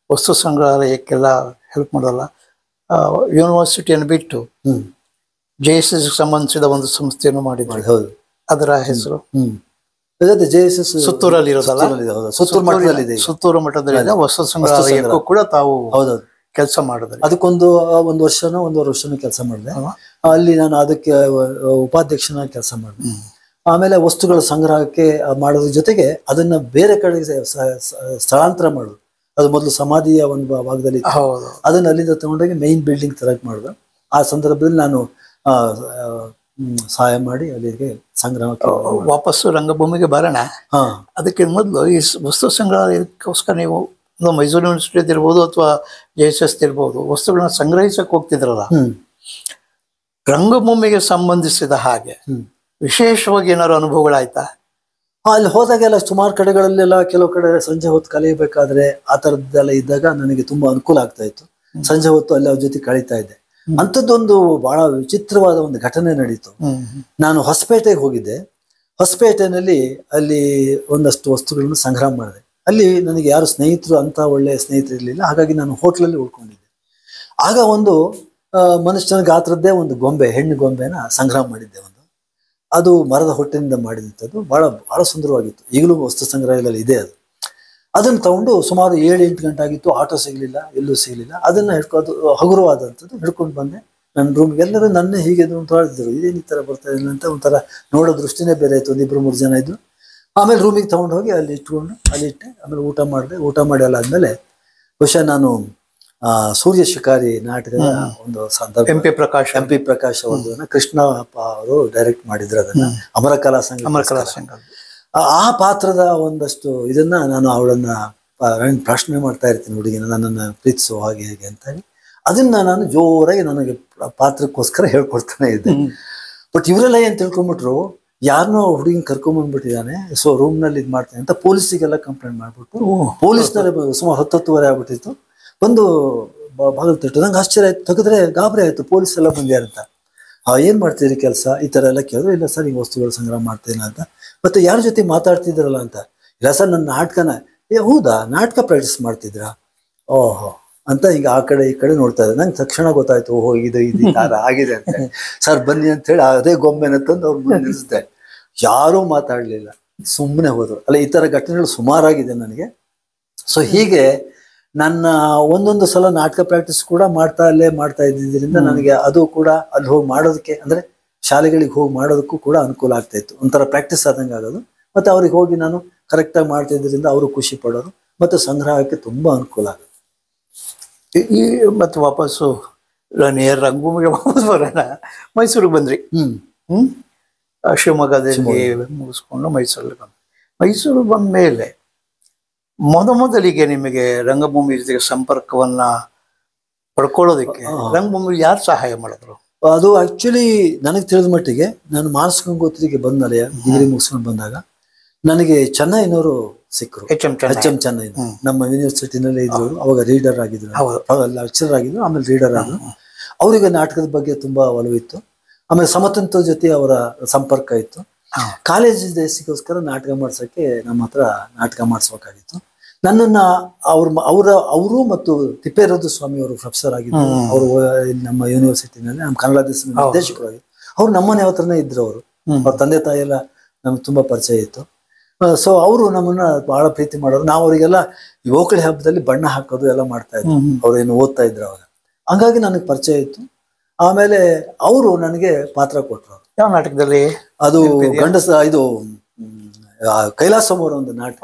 ವಸ್ತು ಸಂಗ್ರಹಾಲಯಕ್ಕೆಲ್ಲ ಹೆಲ್ಪ್ ಮಾಡೋಲ್ಲ, ಯೂನಿವರ್ಸಿಟಿಯನ್ನು ಬಿಟ್ಟು JSS ಸಂಬಂಧಿಸಿದ ಒಂದು ಸಂಸ್ಥೆಯನ್ನು ಮಾಡಿದ್ರಿ. ಹೌದು. ಅದರ ಹೆಸರು JSS ಸುತ್ತೂರಲ್ಲಿ ಇರೋದಲ್ಲ, ಸುತ್ತೂರು ಮಠದಲ್ಲಿ ವಸ್ತು ಸಂಗ್ರಹಾಲಯಕ್ಕೂ ಕೂಡ ತಾವು ಕೆಲಸ ಮಾಡಿದ್ರಿ. ಅದಕ್ಕೊಂದು 1 ವರ್ಷನೋ 1.5 ವರ್ಷನೋ ಕೆಲಸ ಮಾಡಿದೆ. ಅಲ್ಲಿ ನಾನು ಅದಕ್ಕೆ ಉಪಾಧ್ಯಕ್ಷನಾಗಿ ಕೆಲಸ ಮಾಡಿದೆ. ಆಮೇಲೆ ವಸ್ತುಗಳ ಸಂಗ್ರಹಕ್ಕೆ ಮಾಡೋದ್ರ ಜೊತೆಗೆ ಅದನ್ನ ಬೇರೆ ಕಡೆಗೆ ಸ್ಥಳಾಂತರ ಮಾಡೋದು. ಅದು ಮೊದಲು ಸಮಾಧಿಯ ಒಂದು ಭಾಗದಲ್ಲಿ ಅದನ್ನ ಅಲ್ಲಿಂದ ತಗೊಂಡೋಗಿ ಮೈನ್ ಬಿಲ್ಡಿಂಗ್ ತರಕ್ ಮಾಡಿದ್ರು. ಆ ಸಂದರ್ಭದಲ್ಲಿ ನಾನು ಸಹಾಯ ಮಾಡಿ ಅಲ್ಲಿಗೆ ಸಂಗ್ರಹಕ್ಕೆ ವಾಪಸ್ಸು ರಂಗಭೂಮಿಗೆ ಬರೋಣ. ಅದಕ್ಕೆ ಮೊದಲು ಈ ವಸ್ತು ಸಂಗ್ರಹಾಲಯಕ್ಕೋಸ್ಕರ ನೀವು ಮೈಸೂರು ಯೂನಿವರ್ಸಿಟಿ ಇರ್ಬೋದು ಅಥವಾ JSS ಇರ್ಬೋದು, ವಸ್ತುಗಳನ್ನ ಸಂಗ್ರಹಿಸಕ್ಕೆ ಹೋಗ್ತಿದ್ರಲ್ಲ, ರಂಗಭೂಮಿಗೆ ಸಂಬಂಧಿಸಿದ ಹಾಗೆ ವಿಶೇಷವಾಗಿ ಏನಾದ್ರು ಅನುಭವಗಳಾಯ್ತಾ? ಅಲ್ಲಿ ಹೋದಾಗೆಲ್ಲ ಸುಮಾರು ಕಡೆಗಳಲ್ಲೆಲ್ಲ ಕೆಲವು ಕಡೆ ಸಂಜೆ ಹೊತ್ತು ಕಲಿಯಬೇಕಾದ್ರೆ ಆ ಥರದ್ದೆಲ್ಲ ಇದ್ದಾಗ ನನಗೆ ತುಂಬಾ ಅನುಕೂಲ ಆಗ್ತಾ ಇತ್ತು. ಸಂಜೆ ಹೊತ್ತು ಅಲ್ಲಿ ಅವ್ರ ಜೊತೆ ಕಳೀತಾ ಇದ್ದೆ. ಅಂಥದ್ದೊಂದು ಬಹಳ ವಿಚಿತ್ರವಾದ ಒಂದು ಘಟನೆ ನಡೀತು. ನಾನು ಹೊಸಪೇಟೆಗೆ ಹೋಗಿದ್ದೆ. ಹೊಸಪೇಟೆನಲ್ಲಿ ಅಲ್ಲಿ ಒಂದಷ್ಟು ವಸ್ತುಗಳನ್ನು ಸಂಗ್ರಹ ಮಾಡಿದೆ. ಅಲ್ಲಿ ನನಗೆ ಯಾರು ಸ್ನೇಹಿತರು ಅಂತ ಒಳ್ಳೆ ಸ್ನೇಹಿತರು ಇರಲಿಲ್ಲ. ಹಾಗಾಗಿ ನಾನು ಹೋಟ್ಲಲ್ಲಿ ಉಳ್ಕೊಂಡಿದ್ದೆ. ಆಗ ಒಂದು ಮನುಷ್ಯನ ಗಾತ್ರದ್ದೇ ಒಂದು ಗೊಂಬೆ, ಹೆಣ್ಣು ಗೊಂಬೆನ ಸಂಗ್ರಹ ಮಾಡಿದ್ದೆ. ಅದು ಮರದ ಹೊಟ್ಟೆಯಿಂದ ಮಾಡಿದಂಥದ್ದು, ಬಹಳ ಬಹಳ ಸುಂದರವಾಗಿತ್ತು. ಈಗಲೂ ವಸ್ತು ಸಂಗ್ರಹಾಲಯದಲ್ಲಿ ಇದೆ ಅದು. ಅದನ್ನು ತಗೊಂಡು ಸುಮಾರು 7-8 ಗಂಟೆ ಆಗಿತ್ತು, ಆಟೋ ಸಿಗಲಿಲ್ಲ, ಎಲ್ಲೂ ಸಿಗಲಿಲ್ಲ. ಅದನ್ನು ಹಿಡ್ಕೊಂಡು ಹಗುರವಾದಂಥದ್ದು ಹಿಡ್ಕೊಂಡು ಬಂದೆ ನನ್ನ ರೂಮ್ಗೆ. ಎಲ್ಲರೂ ನನ್ನೇ ಹೀಗೆ ಅಂತ ಹೇಳಿದ್ರು, ಇದೇನು ಈ ಥರ ಬರ್ತಾ ಇಲ್ಲ ಅಂತ. ಒಂಥರ ನೋಡೋ ದೃಷ್ಟಿನೇ ಬೇರೆ ಆಯಿತು. 1-2-3 ಜನ ಇದ್ದು ಆಮೇಲೆ ರೂಮಿಗೆ ತೊಗೊಂಡು ಹೋಗಿ ಅಲ್ಲಿ ಇಟ್ಕೊಂಡು ಅಲ್ಲಿ ಇಟ್ಟೆ. ಆಮೇಲೆ ಊಟ ಮಾಡಿದೆ. ಊಟ ಮಾಡಿ ಎಲ್ಲ ಆದಮೇಲೆ ಬಹುಶಃ ನಾನು ಸೂರ್ಯ ಶಿಕಾರಿ ನಾಟಕದ ಒಂದು ಸಂದರ್ಭ, ಎಂ ಪಿ ಪ್ರಕಾಶ್ ಅವ್ರನ್ನ ಕೃಷ್ಣಪ್ಪ ಅವರು ಡೈರೆಕ್ಟ್ ಮಾಡಿದ್ರು ಅದನ್ನ, ಅಮರ ಕಲಾ ಸಂಘ. ಆ ಪಾತ್ರದ ಒಂದಷ್ಟು ಇದನ್ನ ನಾನು ಅವಳನ್ನ ಪ್ರಶ್ನೆ ಮಾಡ್ತಾ ಇರ್ತೀನಿ, ಹುಡುಗಿನ ನನ್ನನ್ನು ಪ್ರೀತಿಸೋ ಹಾಗೆ ಹೇಗೆ ಅಂತ ಹೇಳಿ. ಅದನ್ನ ನಾನು ಜೋರಾಗಿ ನನಗೆ ಪಾತ್ರಕ್ಕೋಸ್ಕರ ಹೇಳ್ಕೊಡ್ತಾನೆ ಇದ್ದೆ. ಬಟ್ ಇವರೆಲ್ಲ ಏನ್ ತಿಳ್ಕೊಂಡ್ಬಿಟ್ರು, ಯಾರನ್ನೋ ಹುಡುಗಿನ ಕರ್ಕೊಂಡ್ಬಂದ್ಬಿಟ್ಟಿದ್ದಾನೆ, ಸೊ ರೂಮ್ನಲ್ಲಿ ಇದು ಮಾಡ್ತಾನೆ ಅಂತ ಪೊಲೀಸಿಗೆಲ್ಲ ಕಂಪ್ಲೇಂಟ್ ಮಾಡ್ಬಿಟ್ಟು, ಪೊಲೀಸ್ನವರೇ ಸುಮಾರು 10-10:30 ಆಗ್ಬಿಟ್ಟಿತ್ತು, ಬಂದು ಬಾಗಿಲು ತಟ್ಟು. ನಂಗೆ ಆಶ್ಚರ್ಯ ಆಯ್ತು, ತೆಗೆದ್ರೆ ಗಾಬರಿ ಆಯ್ತು, ಪೊಲೀಸ್ ಎಲ್ಲ ಬಂದ್ಯಾರಂತ. ಏನ್ ಮಾಡ್ತೀರಿ ಕೆಲಸ ಈ ತರ ಎಲ್ಲ ಕೇಳಿದ್ರು. ಇಲ್ಲ ಸರ್, ಹಿಂಗೆ ವಸ್ತುಗಳು ಸಂಗ್ರಹ ಮಾಡ್ತೇನೆ ಅಂತ. ಮತ್ತೆ ಯಾರ ಜೊತೆ ಮಾತಾಡ್ತಿದ್ರಲ್ಲ ಅಂತ. ಇಲ್ಲ ಸರ್, ನನ್ನ ನಾಟಕನ. ಹೌದಾ, ನಾಟಕ ಪ್ರಾಕ್ಟೀಸ್ ಮಾಡ್ತಿದ್ರಾ? ಓಹೋ ಅಂತ ಹಿಂಗೆ ಆ ಕಡೆ ಈ ಕಡೆ ನೋಡ್ತಾ ಇದ್ದೆ. ನಂಗೆ ತಕ್ಷಣ ಗೊತ್ತಾಯ್ತು, ಓಹೋ ಇದು ಕಾರ ಆಗಿದೆ ಅಂತ. ಸರ್ ಬನ್ನಿ ಅಂತ ಹೇಳಿ ಅದೇ ಗೊಂಬೆನ ತಂದು ಅವ್ರ ಮುಂದೆ ನಿಲ್ಲಿಸಿದೆ. ಯಾರೂ ಮಾತಾಡ್ಲಿಲ್ಲ, ಸುಮ್ಮನೆ ಹೋದ್ರು. ಅಲ್ಲ, ಈ ತರ ಘಟನೆಗಳು ಸುಮಾರಾಗಿದೆ ನನಗೆ. ಸೊ ಹೀಗೆ ನನ್ನ ಒಂದೊಂದು ಸಲ ನಾಟಕ ಪ್ರಾಕ್ಟೀಸ್ ಕೂಡ ಮಾಡ್ತಾ ಇದ್ದಿದ್ದರಿಂದ ನನಗೆ ಅದು ಕೂಡ ಅಲ್ಲಿ ಹೋಗಿ ಮಾಡೋದಕ್ಕೆ, ಅಂದ್ರೆ ಶಾಲೆಗಳಿಗೆ ಹೋಗಿ ಮಾಡೋದಕ್ಕೂ ಕೂಡ ಅನುಕೂಲ ಆಗ್ತಾ ಇತ್ತು. ಒಂಥರ ಪ್ರಾಕ್ಟೀಸ್ ಆದಂಗೆ ಆಗೋದು. ಮತ್ತೆ ಅವ್ರಿಗೆ ಹೋಗಿ ನಾನು ಕರೆಕ್ಟಾಗಿ ಮಾಡ್ತಾ ಇದ್ರಿಂದ ಅವರು ಖುಷಿ ಪಡೋರು, ಮತ್ತೆ ಸಂಗ್ರಹಕ್ಕೆ ತುಂಬಾ ಅನುಕೂಲ ಆಗುತ್ತೆ. ಈ ಮತ್ತೆ ವಾಪಸ್ಸು ನೇರ ರಂಗಭೂಮಿಗೆ ವಾಪಸ್ ಬರೋಣ. ಮೈಸೂರಿಗೆ ಬಂದ್ರಿ. ಶಿವಮೊಗ್ಗದಲ್ಲಿ ಮುಗಿಸ್ಕೊಂಡು ಮೈಸೂರಿಗೆ ಬಂದ್ರಿ. ಮೈಸೂರಿಗೆ ಬಂದ ಮೇಲೆ ಮೊದಲಿಗೆ ನಿಮಗೆ ರಂಗಭೂಮಿ ಜೊತೆಗೆ ಸಂಪರ್ಕವನ್ನ ಪಡ್ಕೊಳ್ಳೋದಕ್ಕೆ ರಂಗಭೂಮಿ ಯಾರು ಸಹಾಯ ಮಾಡಿದ್ರು? ಅದು ಆಕ್ಚುಲಿ ನನಗೆ ತಿಳಿದ ಮಟ್ಟಿಗೆ ನಾನು ಮಾನಸ ಗಂಗೋತ್ರಿಗೆ ಬಂದಲೆ ಡಿಗ್ರಿ ಮುಗಿಸ್ಕೊಂಡು ಬಂದಾಗ ನನಗೆ ಚೆನ್ನೈನವರು ಸಿಕ್ಕರು. ಎಚ್ ಎಂ ಚೆನ್ನೈ ನಮ್ಮ ಯೂನಿವರ್ಸಿಟಿನಲ್ಲೇ ಇದ್ರು. ಅವಾಗ ರೀಡರ್ ಆಗಿದ್ರು, ಲೆಕ್ಚರರ್ ಆಗಿದ್ರು, ಆಮೇಲೆ ರೀಡರ್ ಆದ್ರು. ಅವರಿಗೆ ನಾಟಕದ ಬಗ್ಗೆ ತುಂಬಾ ಒಲವಿತ್ತು. ಆಮೇಲೆ ಸಮತಂತ್ರ ಜೊತೆ ಅವರ ಸಂಪರ್ಕ ಇತ್ತು. ಕಾಲೇಜ್ ದೇಶಕ್ಕೋಸ್ಕರ ನಾಟಕ ಮಾಡ್ಸೋಕ್ಕೆ ನಮ್ಮ ಹತ್ರ ನಾಟಕ ಮಾಡಿಸ್ಬೇಕಾಗಿತ್ತು. ನನ್ನನ್ನ ಅವರು ಮತ್ತು ತಿಪ್ಪೇರುದ್ರ ಸ್ವಾಮಿ ಅವರು ಪ್ರೊಫೆಸರ್ ಆಗಿದ್ರು. ಅವರು ನಮ್ಮ ಯೂನಿವರ್ಸಿಟಿನಲ್ಲಿ ನಮ್ಮ ಕನ್ನಡ ದೇಶದ ನಿರ್ದೇಶಕರಾಗಿ ಅವ್ರು ನಮ್ಮನೆ ಹತ್ರನೇ ಇದ್ರು. ಅವ್ರ ತಂದೆ ತಾಯಿ ಎಲ್ಲ ನಮ್ಗೆ ತುಂಬಾ ಪರಿಚಯ ಇತ್ತು. ಸೊ ಅವರು ನಮ್ಮನ್ನ ಬಹಳ ಪ್ರೀತಿ ಮಾಡೋರು. ನಾವು ಅವರಿಗೆಲ್ಲ ಯುವಕಳಿ ಹಬ್ಬದಲ್ಲಿ ಬಣ್ಣ ಹಾಕೋದು ಎಲ್ಲ ಮಾಡ್ತಾ ಇದ್ರು. ಅವ್ರೇನು ಓದ್ತಾ ಇದ್ರು ಅವಾಗ. ಹಂಗಾಗಿ ನನಗೆ ಪರಿಚಯ ಇತ್ತು. ಆಮೇಲೆ ಅವರು ನನಗೆ ಪಾತ್ರ ಕೊಟ್ಟರು. ಯಾವ ನಾಟಕದಲ್ಲಿ? ಅದು ಇದು ಕೈಲಾಸಂ ಅವರ ಒಂದು ನಾಟಕ.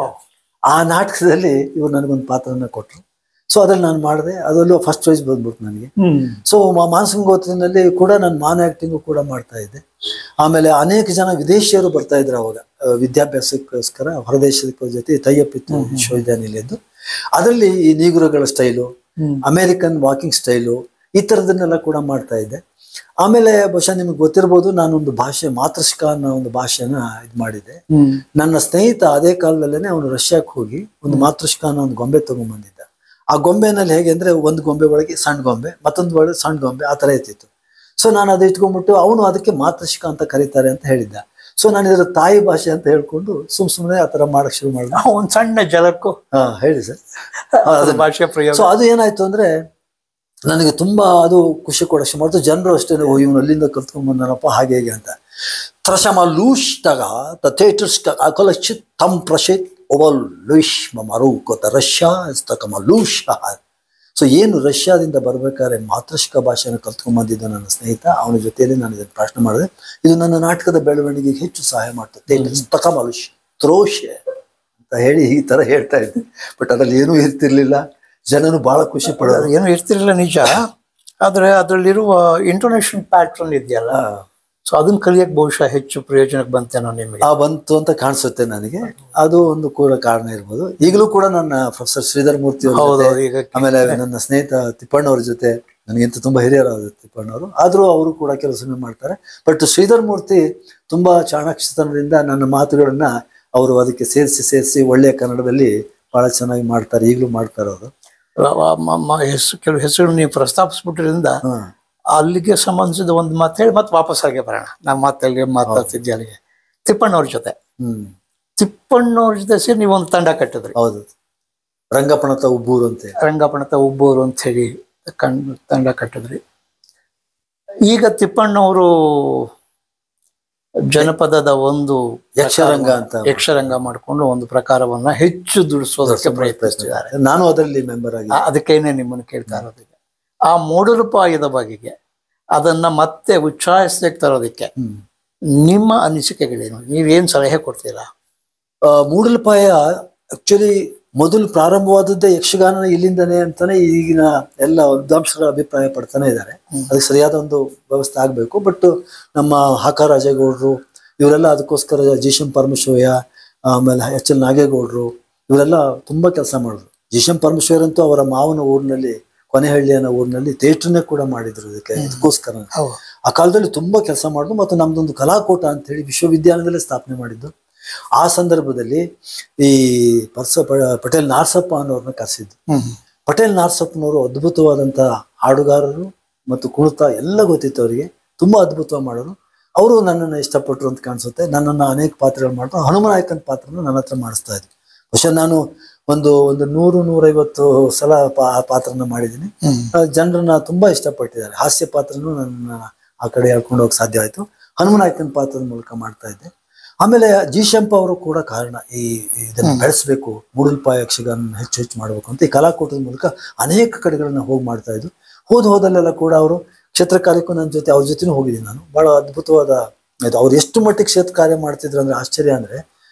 ಆ ನಾಟಕದಲ್ಲಿ ಇವ್ರು ನನಗೊಂದು ಪಾತ್ರನ ಕೊಟ್ಟರು. ಸೊ ಅದ್ರಲ್ಲಿ ನಾನು ಮಾಡಿದೆ. ಅದರಲ್ಲೂ ಫಸ್ಟ್ ಪ್ರೈಸ್ ಬಂದ್ಬಿಟ್ಟು ನನಗೆ. ಸೊ ಮಾನಸ ಗಂಗೋತ್ರಿನಲ್ಲಿ ಕೂಡ ನಾನು ಆಕ್ಟಿಂಗು ಕೂಡ ಮಾಡ್ತಾ ಇದ್ದೆ. ಆಮೇಲೆ ಅನೇಕ ಜನ ವಿದೇಶಿಯರು ಬರ್ತಾ ಇದ್ರು ಅವಾಗ ವಿದ್ಯಾಭ್ಯಾಸಕ್ಕೋಸ್ಕರ. ಹೊರದೇಶದ ಜೊತೆ ಟೈಅಪ್ ಇತ್ತು ವಿಶ್ವವಿದ್ಯಾನಿಲಯದ್ದು. ಅದರಲ್ಲಿ ಈ ನೀಗುರಗಳ ಸ್ಟೈಲು, ಅಮೆರಿಕನ್ ವಾಕಿಂಗ್ ಸ್ಟೈಲು, ಈ ಥರದನ್ನೆಲ್ಲ ಕೂಡ ಮಾಡ್ತಾ ಇದ್ದೆ. ಆಮೇಲೆ ಬಹುಶಃ ನಿಮ್ಗೆ ಗೊತ್ತಿರ್ಬೋದು, ನಾನೊಂದು ಭಾಷೆ ಮಾತೃಶ್ಕಾ ಅನ್ನೋ ಒಂದು ಭಾಷೆನ ಇದು ಮಾಡಿದ್ದೆ. ನನ್ನ ಸ್ನೇಹಿತ ಅದೇ ಕಾಲದಲ್ಲೇನೆ ಅವನು ರಷ್ಯಾಕ್ಕೆ ಹೋಗಿ ಒಂದು ಮಾತೃಶ್ಕಾ ಅನ್ನೋ ಒಂದು ಗೊಂಬೆ ತಗೊಂಡ್ಬಂದಿದ್ದ. ಆ ಗೊಂಬೆನಲ್ಲಿ ಹೇಗೆ ಅಂದ್ರೆ ಒಂದು ಗೊಂಬೆ ಒಳಗೆ ಸಣ್ಣ ಗೊಂಬೆ, ಮತ್ತೊಂದು ಒಳಗೆ ಸಣ್ಣ ಗೊಂಬೆ, ಆ ಥರ ಇರ್ತಿತ್ತು. ಸೊ ನಾನು ಅದು ಇಟ್ಕೊಂಡ್ಬಿಟ್ಟು ಅವನು ಅದಕ್ಕೆ ಮಾತೃಶ್ಕಾ ಅಂತ ಕರೀತಾರೆ ಅಂತ ಹೇಳಿದ್ದ. ಸೊ ನಾನು ಇದರ ತಾಯಿ ಭಾಷೆ ಅಂತ ಹೇಳ್ಕೊಂಡು ಸುಮ್ಮನೆ ಆ ಥರ ಮಾಡಕ್ ಶುರು ಮಾಡಿದೆ. ಒಂದು ಸಣ್ಣ ಜಲಕ್ಕೂ ಹೇಳಿ ಸರ್ ಭಾಷೆ ಪ್ರಯೋಗ. ಸೊ ಅದು ಏನಾಯ್ತು ಅಂದ್ರೆ ನನಗೆ ತುಂಬಾ ಅದು ಖುಷಿ ಕೊಡೋಕೆ ಮಾಡ್ತು. ಜನರು ಅಷ್ಟೇ, ಇವನು ಅಲ್ಲಿಂದ ಕಲ್ತ್ಕೊಂಡ್ ಬಂದನಪ್ಪ ಹಾಗೆ ಹೇಗೆ ಅಂತ. ತ್ರಶಮ ಲೂಷ್ಟಾಗ ಥಿಯೇಟರ್ಸ್ ತಮ್ ಪ್ರಶಿತ್ ಓವಲ್ ಲೂಷ್ ಮರುಕೋತ ರಷ್ಯಾ ತಕಮ ಲೂಷ್. ಸೊ ಏನು ರಷ್ಯಾದಿಂದ ಬರ್ಬೇಕಾದ್ರೆ ಮಾತೃಶ್ಕಾ ಭಾಷೆಯನ್ನು ಕಲ್ತ್ಕೊಂಡ್ ಬಂದಿದ್ದ ನನ್ನ ಸ್ನೇಹಿತ, ಅವನ ಜೊತೆಯಲ್ಲಿ ನಾನು ಇದನ್ನು ಪ್ರಶ್ನೆ ಮಾಡಿದೆ. ಇದು ನನ್ನ ನಾಟಕದ ಬೆಳವಣಿಗೆಗೆ ಹೆಚ್ಚು ಸಹಾಯ ಮಾಡ್ತದೆ. ತಕಮ ಲೂಷ್ ತ್ರೋಷೆ ಅಂತ ಹೇಳಿ ಈ ತರ ಹೇಳ್ತಾ ಇದ್ದೆ. ಬಟ್ ಅದ್ರಲ್ಲಿ ಏನೂ ಇರ್ತಿರ್ಲಿಲ್ಲ. ಜನನು ಬಹಳ ಖುಷಿ ಪಡೋದು. ಏನು ಇರ್ತಿರ್ಲಿಲ್ಲ ನಿಜ, ಆದ್ರೆ ಅದರಲ್ಲಿರುವ ಇಂಟೋನೇಷನ್ ಪ್ಯಾಟ್ರನ್ ಇದೆಯಲ್ಲ, ಸೊ ಅದನ್ನ ಕಲಿಯಕ್ಕೆ ಬಹುಶಃ ಹೆಚ್ಚು ಪ್ರಯೋಜನಕ್ಕೆ ಬಂತೇನೋ ನಿಮಗೆ. ಬಂತು ಅಂತ ಕಾಣಿಸುತ್ತೆ ನನಗೆ. ಅದು ಒಂದು ಕೂಡ ಕಾರಣ ಇರ್ಬೋದು. ಈಗಲೂ ಕೂಡ ನನ್ನ ಪ್ರೊಫೆಸರ್ ಶ್ರೀಧರ್ ಮೂರ್ತಿ ಅವರು, ಆಮೇಲೆ ನನ್ನ ಸ್ನೇಹಿತ ತಿಪ್ಪಣ್ಣವ್ರ ಜೊತೆ, ನನಗಿಂತ ತುಂಬಾ ಹಿರಿಯರಾದ ತಿಪ್ಪಣ್ಣವರು, ಆದ್ರೂ ಅವರು ಕೂಡ ಕೆಲಸ ಮಾಡ್ತಾರೆ. ಬಟ್ ಶ್ರೀಧರ್ ಮೂರ್ತಿ ತುಂಬಾ ಚಾಣಾಕ್ಷತನದಿಂದ ನನ್ನ ಮಾತುಗಳನ್ನ ಅವರು ಅದಕ್ಕೆ ಸೇರಿಸಿ ಒಳ್ಳೆಯ ಕನ್ನಡದಲ್ಲಿ ಬಹಳ ಚೆನ್ನಾಗಿ ಮಾಡ್ತಾರೆ. ಈಗಲೂ ಮಾಡ್ತಾರೆ ಅವರು. ಕೆಲವು ಹೆಸರು ನೀವು ಪ್ರಸ್ತಾಪಿಸ್ಬಿಟ್ರಿಂದ ಅಲ್ಲಿಗೆ ಸಂಬಂಧಿಸಿದ ಒಂದು ಮಾತು ಹೇಳಿ ಮತ್ತೆ ವಾಪಸ್ ಆಗಿ ಬರೋಣ. ನಾವು ಮಾತಾಡ್ತಿದ್ದೆ ಅಲ್ಲಿಗೆ ತಿಪ್ಪಣ್ಣವ್ರ ಜೊತೆ. ತಿಪ್ಪಣ್ಣವ್ರ ಜೊತೆ ಸೇರಿ ನೀವು ಒಂದು ತಂಡ ಕಟ್ಟಿದ್ರಿ. ಹೌದು, ರಂಗಪಣತ ಉಬ್ಬೂರು ಅಂತ ಹೇಳಿ ತಂಡ ಕಟ್ಟಿದ್ರಿ. ಈಗ ತಿಪ್ಪಣ್ಣವರು ಜನಪದದ ಒಂದು ಯಕ್ಷರಂಗ ಅಂತ ಯಕ್ಷರಂಗ ಮಾಡಿಕೊಂಡು ಒಂದು ಪ್ರಕಾರವನ್ನ ಹೆಚ್ಚು ದುಡಿಸೋದಕ್ಕೆ ಪ್ರಯತ್ನಿಸಿದ್ದಾರೆ. ನಾನು ಅದರಲ್ಲಿ ಮೆಂಬರ್ ಆಗಿ ಅದಕ್ಕೇನೆ ನಿಮ್ಮನ್ನು ಕೇಳ್ತಾ ಇರೋದಿಲ್ಲ. ಆ ಮೂಡುರುಪಾಯದ ಬಗೆಗೆ ಅದನ್ನ ಮತ್ತೆ ಉಚ್ಛ್ರಾಯಿಸಕ್ಕೆ ತರೋದಕ್ಕೆ ನಿಮ್ಮ ಅನಿಸಿಕೆಗಳೇನು? ನೀವೇನ್ ಸಲಹೆ ಕೊಡ್ತೀರಾ? ಮೂಡಲಪಾಯ ಆಕ್ಚುಲಿ ಮೊದಲು ಪ್ರಾರಂಭವಾದದ್ದೇ ಯಕ್ಷಗಾನ ಇಲ್ಲಿಂದನೇ ಅಂತಾನೆ ಈಗಿನ ಎಲ್ಲ ವಿದ್ವಾಂಸರ ಅಭಿಪ್ರಾಯ ಪಡ್ತಾನೆ ಇದ್ದಾರೆ. ಅದಕ್ಕೆ ಸರಿಯಾದ ಒಂದು ವ್ಯವಸ್ಥೆ ಆಗಬೇಕು. ಬಟ್ ನಮ್ಮ ಹಾಕ ರಾಜೇಗೌಡರು ಇವರೆಲ್ಲ ಅದಕ್ಕೋಸ್ಕರ ಜಿ.ಎಂ. ಪರಮೇಶ್ವರಯ್ಯ, ಆಮೇಲೆ ಎಚ್.ಎಲ್. ನಾಗೇಗೌಡರು ಇವರೆಲ್ಲ ತುಂಬಾ ಕೆಲಸ ಮಾಡಿದ್ರು. ಜಿ.ಎಂ. ಪರಮೇಶ್ವರ್ ಅಂತೂ ಅವರ ಮಾವನ ಊರಿನಲ್ಲಿ, ಕೊನೆಹಳ್ಳಿ ಅನ್ನೋ ಊರಿನಲ್ಲಿ ಥಿಯೇಟರ್ನೇ ಕೂಡ ಮಾಡಿದ್ರು ಇದಕ್ಕೋಸ್ಕರ. ಆ ಕಾಲದಲ್ಲಿ ತುಂಬಾ ಕೆಲಸ ಮಾಡಿದ್ರು. ಮತ್ತು ನಮ್ದೊಂದು ಕಲಾಕೂಟ ಅಂತ ಹೇಳಿ ವಿಶ್ವವಿದ್ಯಾಲಯದಲ್ಲೇ ಸ್ಥಾಪನೆ ಮಾಡಿದ್ದು. ಆ ಸಂದರ್ಭದಲ್ಲಿ ಈ ಪಟೇಲ್ ನಾರ್ಸಪ್ಪ ಅನ್ನೋರನ್ನ ಕರೆಸಿದ್ದು. ಪಟೇಲ್ ನಾರ್ಸಪ್ಪನವರು ಅದ್ಭುತವಾದಂತ ಹಾಡುಗಾರರು ಮತ್ತು ಕುಣಿತ ಎಲ್ಲ ಗೊತ್ತಿತ್ತು ಅವರಿಗೆ, ತುಂಬಾ ಅದ್ಭುತವಾಗಿ ಮಾಡೋರು. ಅವರು ನನ್ನನ್ನು ಇಷ್ಟಪಟ್ಟರು ಅಂತ ಕಾಣಿಸುತ್ತೆ. ನನ್ನನ್ನು ಅನೇಕ ಪಾತ್ರಗಳು ಮಾಡ್ತಾರೆ. ಹನುಮನಾಯಕನ ಪಾತ್ರನ ನನ್ನ ಹತ್ರ ಮಾಡಿಸ್ತಾ ಇದ್ರು. ಬಹುಶಃ ನಾನು ಒಂದು 100-150 ಸಲ ಆ ಪಾತ್ರನ ಮಾಡಿದ್ದೀನಿ. ಜನರನ್ನ ತುಂಬಾ ಇಷ್ಟಪಟ್ಟಿದ್ದಾರೆ. ಹಾಸ್ಯ ಪಾತ್ರನೂ ನನ್ನ ಆ ಕಡೆ ಹೇಳ್ಕೊಂಡು ಹೋಗಕ್ಕೆ ಸಾಧ್ಯ ಆಯ್ತು. ಹನುಮನಾಯಕನ ಪಾತ್ರದ ಮೂಲಕ ಮಾಡ್ತಾ ಇದ್ದೆ. ಆಮೇಲೆ ಜಿ.ಶಂಪ ಅವರು ಕೂಡ ಕಾರಣ, ಇದನ್ನು ಬೆಳೆಸಬೇಕು, ಮೂಡಲಪಾಯ ಯಕ್ಷಗಾನ ಹೆಚ್ಚು ಮಾಡಬೇಕು ಅಂತ ಈ ಕಲಾಕೂಟದ ಮೂಲಕ ಅನೇಕ ಕಡೆಗಳನ್ನ ಹೋಗಿ ಮಾಡ್ತಾ ಇದ್ರು. ಹೋದಲ್ಲೆಲ್ಲ ಕೂಡ ಅವರು ಕ್ಷೇತ್ರ ಕಾರ್ಯಕ್ಕೂ ನನ್ನ ಜೊತೆ, ಅವ್ರ ಜೊತೆನೂ ಹೋಗಿದ್ದೀನಿ ನಾನು. ಬಹಳ ಅದ್ಭುತವಾದ ಇದು. ಅವ್ರು ಎಷ್ಟು ಮಟ್ಟಿಗೆ ಕ್ಷೇತ್ರ ಕಾರ್ಯ ಮಾಡ್ತಿದ್ರು ಅಂದ್ರೆ ಆಶ್ಚರ್ಯ. ಅಂದ್ರೆ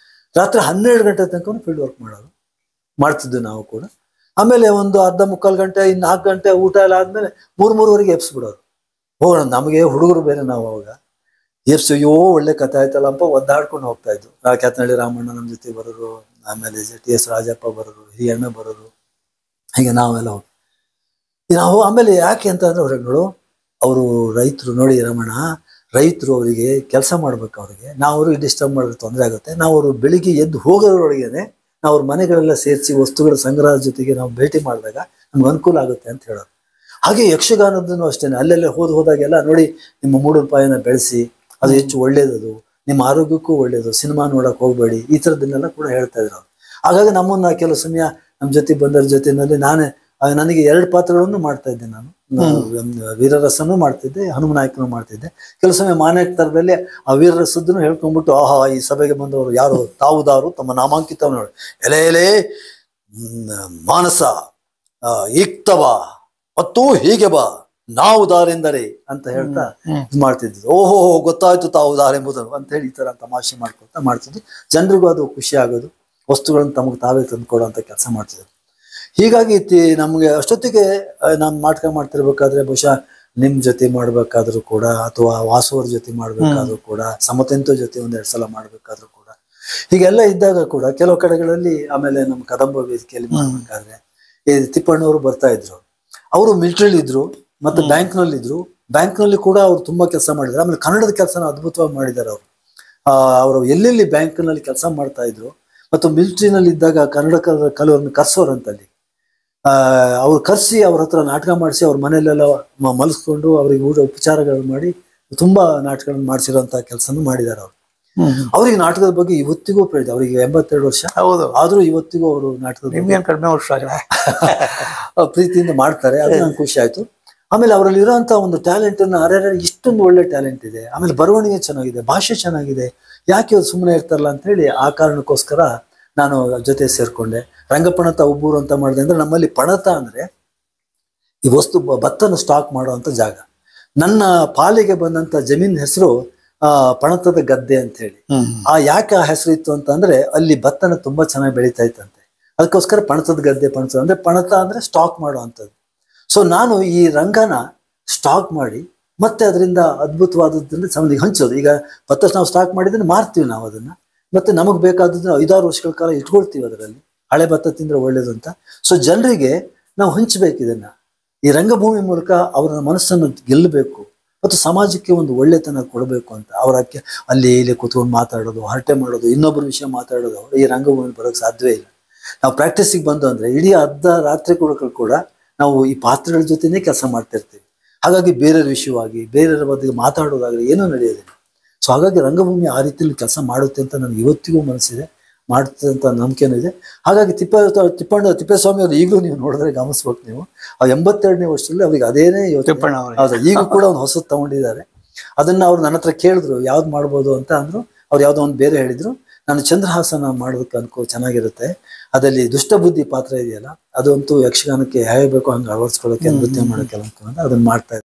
ರಾತ್ರಿ 12 ಗಂಟೆ ತನಕ ಫೀಲ್ಡ್ ವರ್ಕ್ ಮಾಡ್ತಿದ್ವಿ ನಾವು ಕೂಡ. ಆಮೇಲೆ ಒಂದು ಅರ್ಧ ಮುಕ್ಕಾಲು ಗಂಟೆ, 4 ಗಂಟೆ ಊಟ ಎಲ್ಲ ಆದ್ಮೇಲೆ 3-3:30 ಎಬ್ಸ್ಬಿಡೋರು. ಹೋಗೋಣ, ನಮಗೆ ಹುಡುಗರು ಬೇರೆ ನಾವು ಅವಾಗ ಅಯ್ಯೋ ಒಳ್ಳೆ ಕಥೆ ಆಯ್ತಲ್ಲಪ್ಪ ಒದ್ದಾಡ್ಕೊಂಡು ಹೋಗ್ತಾ ಇದ್ವು. ಕ್ಯಾತನಹಳ್ಳಿ ರಾಮಣ್ಣ ನಮ್ಮ ಜೊತೆ ಬರೋರು, ಆಮೇಲೆ ಟಿ.ಎಸ್. ರಾಜಪ್ಪ ಬರೋರು, ಹಿರಿಯಣ್ಣ ಬರೋರು, ಹೀಗೆ ನಾವೆಲ್ಲ ನಾವು. ಆಮೇಲೆ ಯಾಕೆ ಅಂತ ಅಂದ್ರೆ ಹೊರಗಳು ಅವರು ರೈತರು ನೋಡಿ ರಮಣ, ರೈತರು ಅವರಿಗೆ ಕೆಲಸ ಮಾಡ್ಬೇಕು. ಅವ್ರಿಗೆ ನಾವು ಅವ್ರಿಗೆ ಡಿಸ್ಟರ್ಬ್ ಮಾಡಿದ್ರೆ ತೊಂದರೆ ಆಗುತ್ತೆ. ನಾವು ಅವರು ಬೆಳಿಗ್ಗೆ ಎದ್ದು ಹೋಗೋದ್ರೊಳಗೇನೆ ನಾವು ಅವ್ರ ಮನೆಗಳೆಲ್ಲ ಸೇರಿಸಿ ವಸ್ತುಗಳ ಸಂಗ್ರಹದ ಜೊತೆಗೆ ನಾವು ಭೇಟಿ ಮಾಡಿದಾಗ ನಮ್ಗೆ ಅನುಕೂಲ ಆಗುತ್ತೆ ಅಂತ ಹೇಳೋರು. ಹಾಗೆ ಯಕ್ಷಗಾನದನ್ನು ಅಷ್ಟೇನೆ ಅಲ್ಲೆಲ್ಲ ಹೋದಾಗೆಲ್ಲ ನೋಡಿ, ನಿಮ್ಮ ಮೂಡಲಪಾಯನ ಬೆಳೆಸಿ, ಅದು ಹೆಚ್ಚು ಒಳ್ಳೇದದು, ನಿಮ್ಮ ಆರೋಗ್ಯಕ್ಕೂ ಒಳ್ಳೇದು, ಸಿನಿಮಾ ನೋಡಕ್ ಹೋಗ್ಬೇಡಿ, ಈ ಥರದನ್ನೆಲ್ಲ ಕೂಡ ಹೇಳ್ತಾ ಇದ್ರು ಅವ್ರು. ಹಾಗಾಗಿ ನಮ್ಮನ್ನ ಕೆಲವು ಸಮಯ ನಮ್ಮ ಜೊತೆ ಬಂದರ ಜೊತೆನಲ್ಲಿ ನನಗೆ 2 ಪಾತ್ರಗಳನ್ನು ಮಾಡ್ತಾ ಇದ್ದೆ ನಾನು. ವೀರರಸನೂ ಮಾಡ್ತಿದ್ದೆ, ಹನುಮನಾಯಕನೂ ಮಾಡ್ತಿದ್ದೆ. ಕೆಲವು ಸಮಯ ಮಾನ್ಯತರದಲ್ಲಿ ಆ ವೀರರಸದ್ದನ್ನು ಹೇಳ್ಕೊಂಡ್ಬಿಟ್ಟು, ಆಹಾ ಈ ಸಭೆಗೆ ಬಂದವರು ಯಾರು ತಾವುದಾರು ತಮ್ಮ ನಾಮಾಂಕಿತವನ್ನು ನೋಡಿ, ಎಲೆ ಮಾನಸ ಇಕ್ತವ ಮತ್ತು ಹೀಗೆ ಬಾ ನಾವು ದಾರೆಂದರೆ ಅಂತ ಹೇಳ್ತಾ ಇದು ಮಾಡ್ತಿದ್ವಿ. ಓಹೋ ಗೊತ್ತಾಯ್ತು ತಾವು ದಾರೆಂಬುದು ಅಂತ ಹೇಳಿ ಈ ತರ ತಮಾಷೆ ಮಾಡ್ತಿದ್ವಿ. ಜನರಿಗೂ ಅದು ಖುಷಿ ಆಗೋದು, ವಸ್ತುಗಳನ್ನು ತಮಗೆ ತಾವೇ ತಂದುಕೊಡೋ ಅಂತ ಕೆಲಸ ಮಾಡ್ತಿದ್ರು. ಹೀಗಾಗಿ ನಮ್ಗೆ ಅಷ್ಟೊತ್ತಿಗೆ ನಾನು ನಾಟಕ ಮಾಡ್ತಿರ್ಬೇಕಾದ್ರೆ ಬಹುಶಃ ನಿಮ್ ಜೊತೆ ಮಾಡ್ಬೇಕಾದ್ರೂ ಕೂಡ, ಅಥವಾ ವಾಸುವರ ಜೊತೆ ಮಾಡ್ಬೇಕಾದ್ರೂ ಕೂಡ, ಸಮತೆಂತೋ ಜೊತೆ 1-2 ಸಲ ಮಾಡ್ಬೇಕಾದ್ರೂ ಕೂಡ, ಹೀಗೆಲ್ಲ ಇದ್ದಾಗ ಕೂಡ ಕೆಲವು ಕಡೆಗಳಲ್ಲಿ, ಆಮೇಲೆ ನಮ್ಮ ಕದಂಬ ವೇದಿಕೆಯಲ್ಲಿ ಮಾಡ್ಬೇಕಾದ್ರೆ ಈ ತಿಪ್ಪಣ್ಣವರು ಬರ್ತಾ ಇದ್ರು. ಅವರು ಮಿಲಿಟರಿಲಿ ಇದ್ರು ಮತ್ತೆ ಬ್ಯಾಂಕ್ನಲ್ಲಿ ಇದ್ರು. ಬ್ಯಾಂಕ್ನಲ್ಲಿ ಕೂಡ ಅವ್ರು ತುಂಬಾ ಕೆಲಸ ಮಾಡಿದ್ರು. ಆಮೇಲೆ ಕನ್ನಡದ ಕೆಲಸನ ಅದ್ಭುತವಾಗಿ ಮಾಡಿದ್ದಾರೆ ಅವರು. ಅವರು ಎಲ್ಲೆಲ್ಲಿ ಬ್ಯಾಂಕ್ನಲ್ಲಿ ಕೆಲಸ ಮಾಡ್ತಾ ಇದ್ರು ಮತ್ತು ಮಿಲಿಟರಿನಲ್ಲಿ ಇದ್ದಾಗ ಕನ್ನಡ ಕಲವರನ್ನು ಕರ್ಸೋರಂತಲ್ಲಿ ಅವ್ರು ಕರ್ಸಿ ಅವ್ರ ಹತ್ರ ನಾಟಕ ಮಾಡಿಸಿ ಅವ್ರ ಮನೆಯಲ್ಲೆಲ್ಲ ಮಲಸ್ಕೊಂಡು ಅವ್ರಿಗೆ ಉಪಚಾರಗಳು ಮಾಡಿ ತುಂಬಾ ನಾಟಕಗಳನ್ನು ಮಾಡಿಸಿರೋಂಥ ಕೆಲಸನೂ ಮಾಡಿದ್ದಾರೆ ಅವರು. ಅವ್ರಿಗೆ ನಾಟಕದ ಬಗ್ಗೆ ಇವತ್ತಿಗೂ ಪ್ರೇರಿತ. ಅವರಿಗೆ 82 ವರ್ಷ. ಹೌದು. ಆದ್ರೂ ಇವತ್ತಿಗೂ ಅವರು ನಾಟಕದ ಕಡಿಮೆ ವರ್ಷ ಪ್ರೀತಿಯಿಂದ ಮಾಡ್ತಾರೆ. ಅದು ನಂಗೆ ಖುಷಿ ಆಯ್ತು. ಆಮೇಲೆ ಅವರಲ್ಲಿ ಇರೋಂಥ ಒಂದು ಟ್ಯಾಲೆಂಟ್ ಅನ್ನ ಇಷ್ಟೊಂದು ಒಳ್ಳೆ ಟ್ಯಾಲೆಂಟ್ ಇದೆ. ಆಮೇಲೆ ಬರವಣಿಗೆ ಚೆನ್ನಾಗಿದೆ, ಭಾಷೆ ಚೆನ್ನಾಗಿದೆ, ಯಾಕೆ ಸುಮ್ಮನೆ ಇರ್ತಾರಲ್ಲ ಅಂತ ಹೇಳಿ ಆ ಕಾರಣಕ್ಕೋಸ್ಕರ ನಾನು ಜೊತೆ ಸೇರ್ಕೊಂಡೆ. ರಂಗಪಣತ ಉಬ್ಬೂರು ಅಂತ ಮಾಡಿದೆ. ಅಂದ್ರೆ ನಮ್ಮಲ್ಲಿ ಪಣತ ಅಂದ್ರೆ ಈ ಭತ್ತನ ಸ್ಟಾಕ್ ಮಾಡುವಂತ ಜಾಗ. ನನ್ನ ಪಾಲಿಗೆ ಬಂದಂತ ಜಮೀನ್ ಹೆಸರು ಪಣತದ ಗದ್ದೆ ಅಂತ ಹೇಳಿ. ಯಾಕೆ ಆ ಹೆಸರು ಇತ್ತು ಅಂತ ಅಂದ್ರೆ ಅಲ್ಲಿ ಭತ್ತನ ತುಂಬಾ ಚೆನ್ನಾಗಿ ಬೆಳೀತಾ ಇತ್ತಂತೆ. ಅದಕ್ಕೋಸ್ಕರ ಪಣತದ ಗದ್ದೆ. ಪಣತ ಅಂದ್ರೆ ಸ್ಟಾಕ್ ಮಾಡುವಂಥದ್ದು. ಸೊ ನಾನು ಈ ರಂಗನ ಸ್ಟಾಕ್ ಮಾಡಿ ಮತ್ತೆ ಅದರಿಂದ ಅದ್ಭುತವಾದದ್ದನ್ನ ಸಮಧಿಗೆ ಹಂಚೋದು. ಈಗ ಭತ್ತ ನಾವು ಸ್ಟಾಕ್ ಮಾಡಿದ್ರೆ ಮಾರ್ತೀವಿ ನಾವು ಅದನ್ನ, ಮತ್ತೆ ನಮಗ್ ಬೇಕಾದದನ್ನ 5-6 ವರ್ಷಗಳ ಕಾಲ ಇಟ್ಕೊಳ್ತೀವಿ ಅದರಲ್ಲಿ. ಹಳೆ ಭತ್ತ ತಿಂದ್ರೆ ಒಳ್ಳೇದು ಅಂತ. ಸೊ ಜನರಿಗೆ ನಾವು ಹಂಚಬೇಕು ಇದನ್ನ. ಈ ರಂಗಭೂಮಿ ಮೂಲಕ ಅವರ ಮನಸ್ಸನ್ನು ಗೆಲ್ಲಬೇಕು ಮತ್ತು ಸಮಾಜಕ್ಕೆ ಒಂದು ಒಳ್ಳೆತನ ಕೊಡಬೇಕು ಅಂತ. ಅವರಕ್ಕೆ ಅಲ್ಲಿ ಇಲ್ಲಿ ಕೂತ್ಕೊಂಡು ಮಾತಾಡೋದು, ಹರಟೆ ಮಾಡೋದು, ಇನ್ನೊಬ್ಬರ ವಿಷಯ ಮಾತಾಡೋದು ಈ ರಂಗಭೂಮಿ ಬರೋಕ್ಕೆ ಸಾಧ್ಯವೇ ಇಲ್ಲ. ನಾವು ಪ್ರಾಕ್ಟೀಸಿಗೆ ಬಂದು ಅಂದ್ರೆ ಇಡೀ ಅರ್ಧ ರಾತ್ರಿ ಕೂಡ ನಾವು ಈ ಪಾತ್ರಗಳ ಜೊತೆನೇ ಕೆಲಸ ಮಾಡ್ತಿರ್ತೀವಿ. ಹಾಗಾಗಿ ಬೇರೆಯವ್ರ ವಿಷಯವಾಗಿ ಬೇರೆಯವರ ಬಗ್ಗೆ ಮಾತಾಡೋದಾಗಲಿ ಏನೂ ನಡೆಯೋದಿಲ್ಲ. ಸೊ ಹಾಗಾಗಿ ರಂಗಭೂಮಿ ಆ ರೀತಿಯಲ್ಲಿ ಕೆಲಸ ಮಾಡುತ್ತೆ ಅಂತ ನನಗೆ ಇವತ್ತಿಗೂ ಮನಸ್ಸಿದೆ, ಮಾಡುತ್ತೆ ಅಂತ ನಂಬಿಕೆನೂ ಇದೆ. ಹಾಗಾಗಿ ತಿಪ್ಪೇಸ್ವಾಮಿ ಅವರು ಈಗಲೂ ನೀವು ನೋಡಿದ್ರೆ ಗಮನಿಸ್ಬೇಕು ನೀವು, ಆ 82ನೇ ವರ್ಷದಲ್ಲಿ ಅವ್ರಿಗೆ ಅದೇನೇ ತಿಪ್ಪಣ್ಣ ಹೌದು, ಈಗ ಕೂಡ ಒಂದು ಹೊಸದು ತಗೊಂಡಿದ್ದಾರೆ. ಅದನ್ನ ಅವ್ರು ನನ್ನ ಹತ್ರ ಕೇಳಿದ್ರು ಯಾವ್ದು ಮಾಡ್ಬೋದು ಅಂತ ಅಂದ್ರು. ಅವ್ರು ಯಾವ್ದೋ ಒಂದು ಬೇರೆ ಹೇಳಿದ್ರು. ನಾನು ಚಂದ್ರಹಾಸನ ಮಾಡೋದಕ್ಕೆ ಚೆನ್ನಾಗಿರುತ್ತೆ, ಅದಲ್ಲಿ ದುಷ್ಟಬುದ್ಧಿ ಪಾತ್ರ ಇದೆಯಲ್ಲ, ಅದಂತೂ ಯಕ್ಷಗಾನಕ್ಕೆ ಹೇಗೆ ಬೇಕೋ ಹಂಗೆ ಅಳವಡಿಸ್ಕೊಳ್ಳೋಕೆ ನೃತ್ಯ ಮಾಡೋಕೆ ಅದನ್ನ ಮಾಡ್ತಾ ಇದ್ದೆ.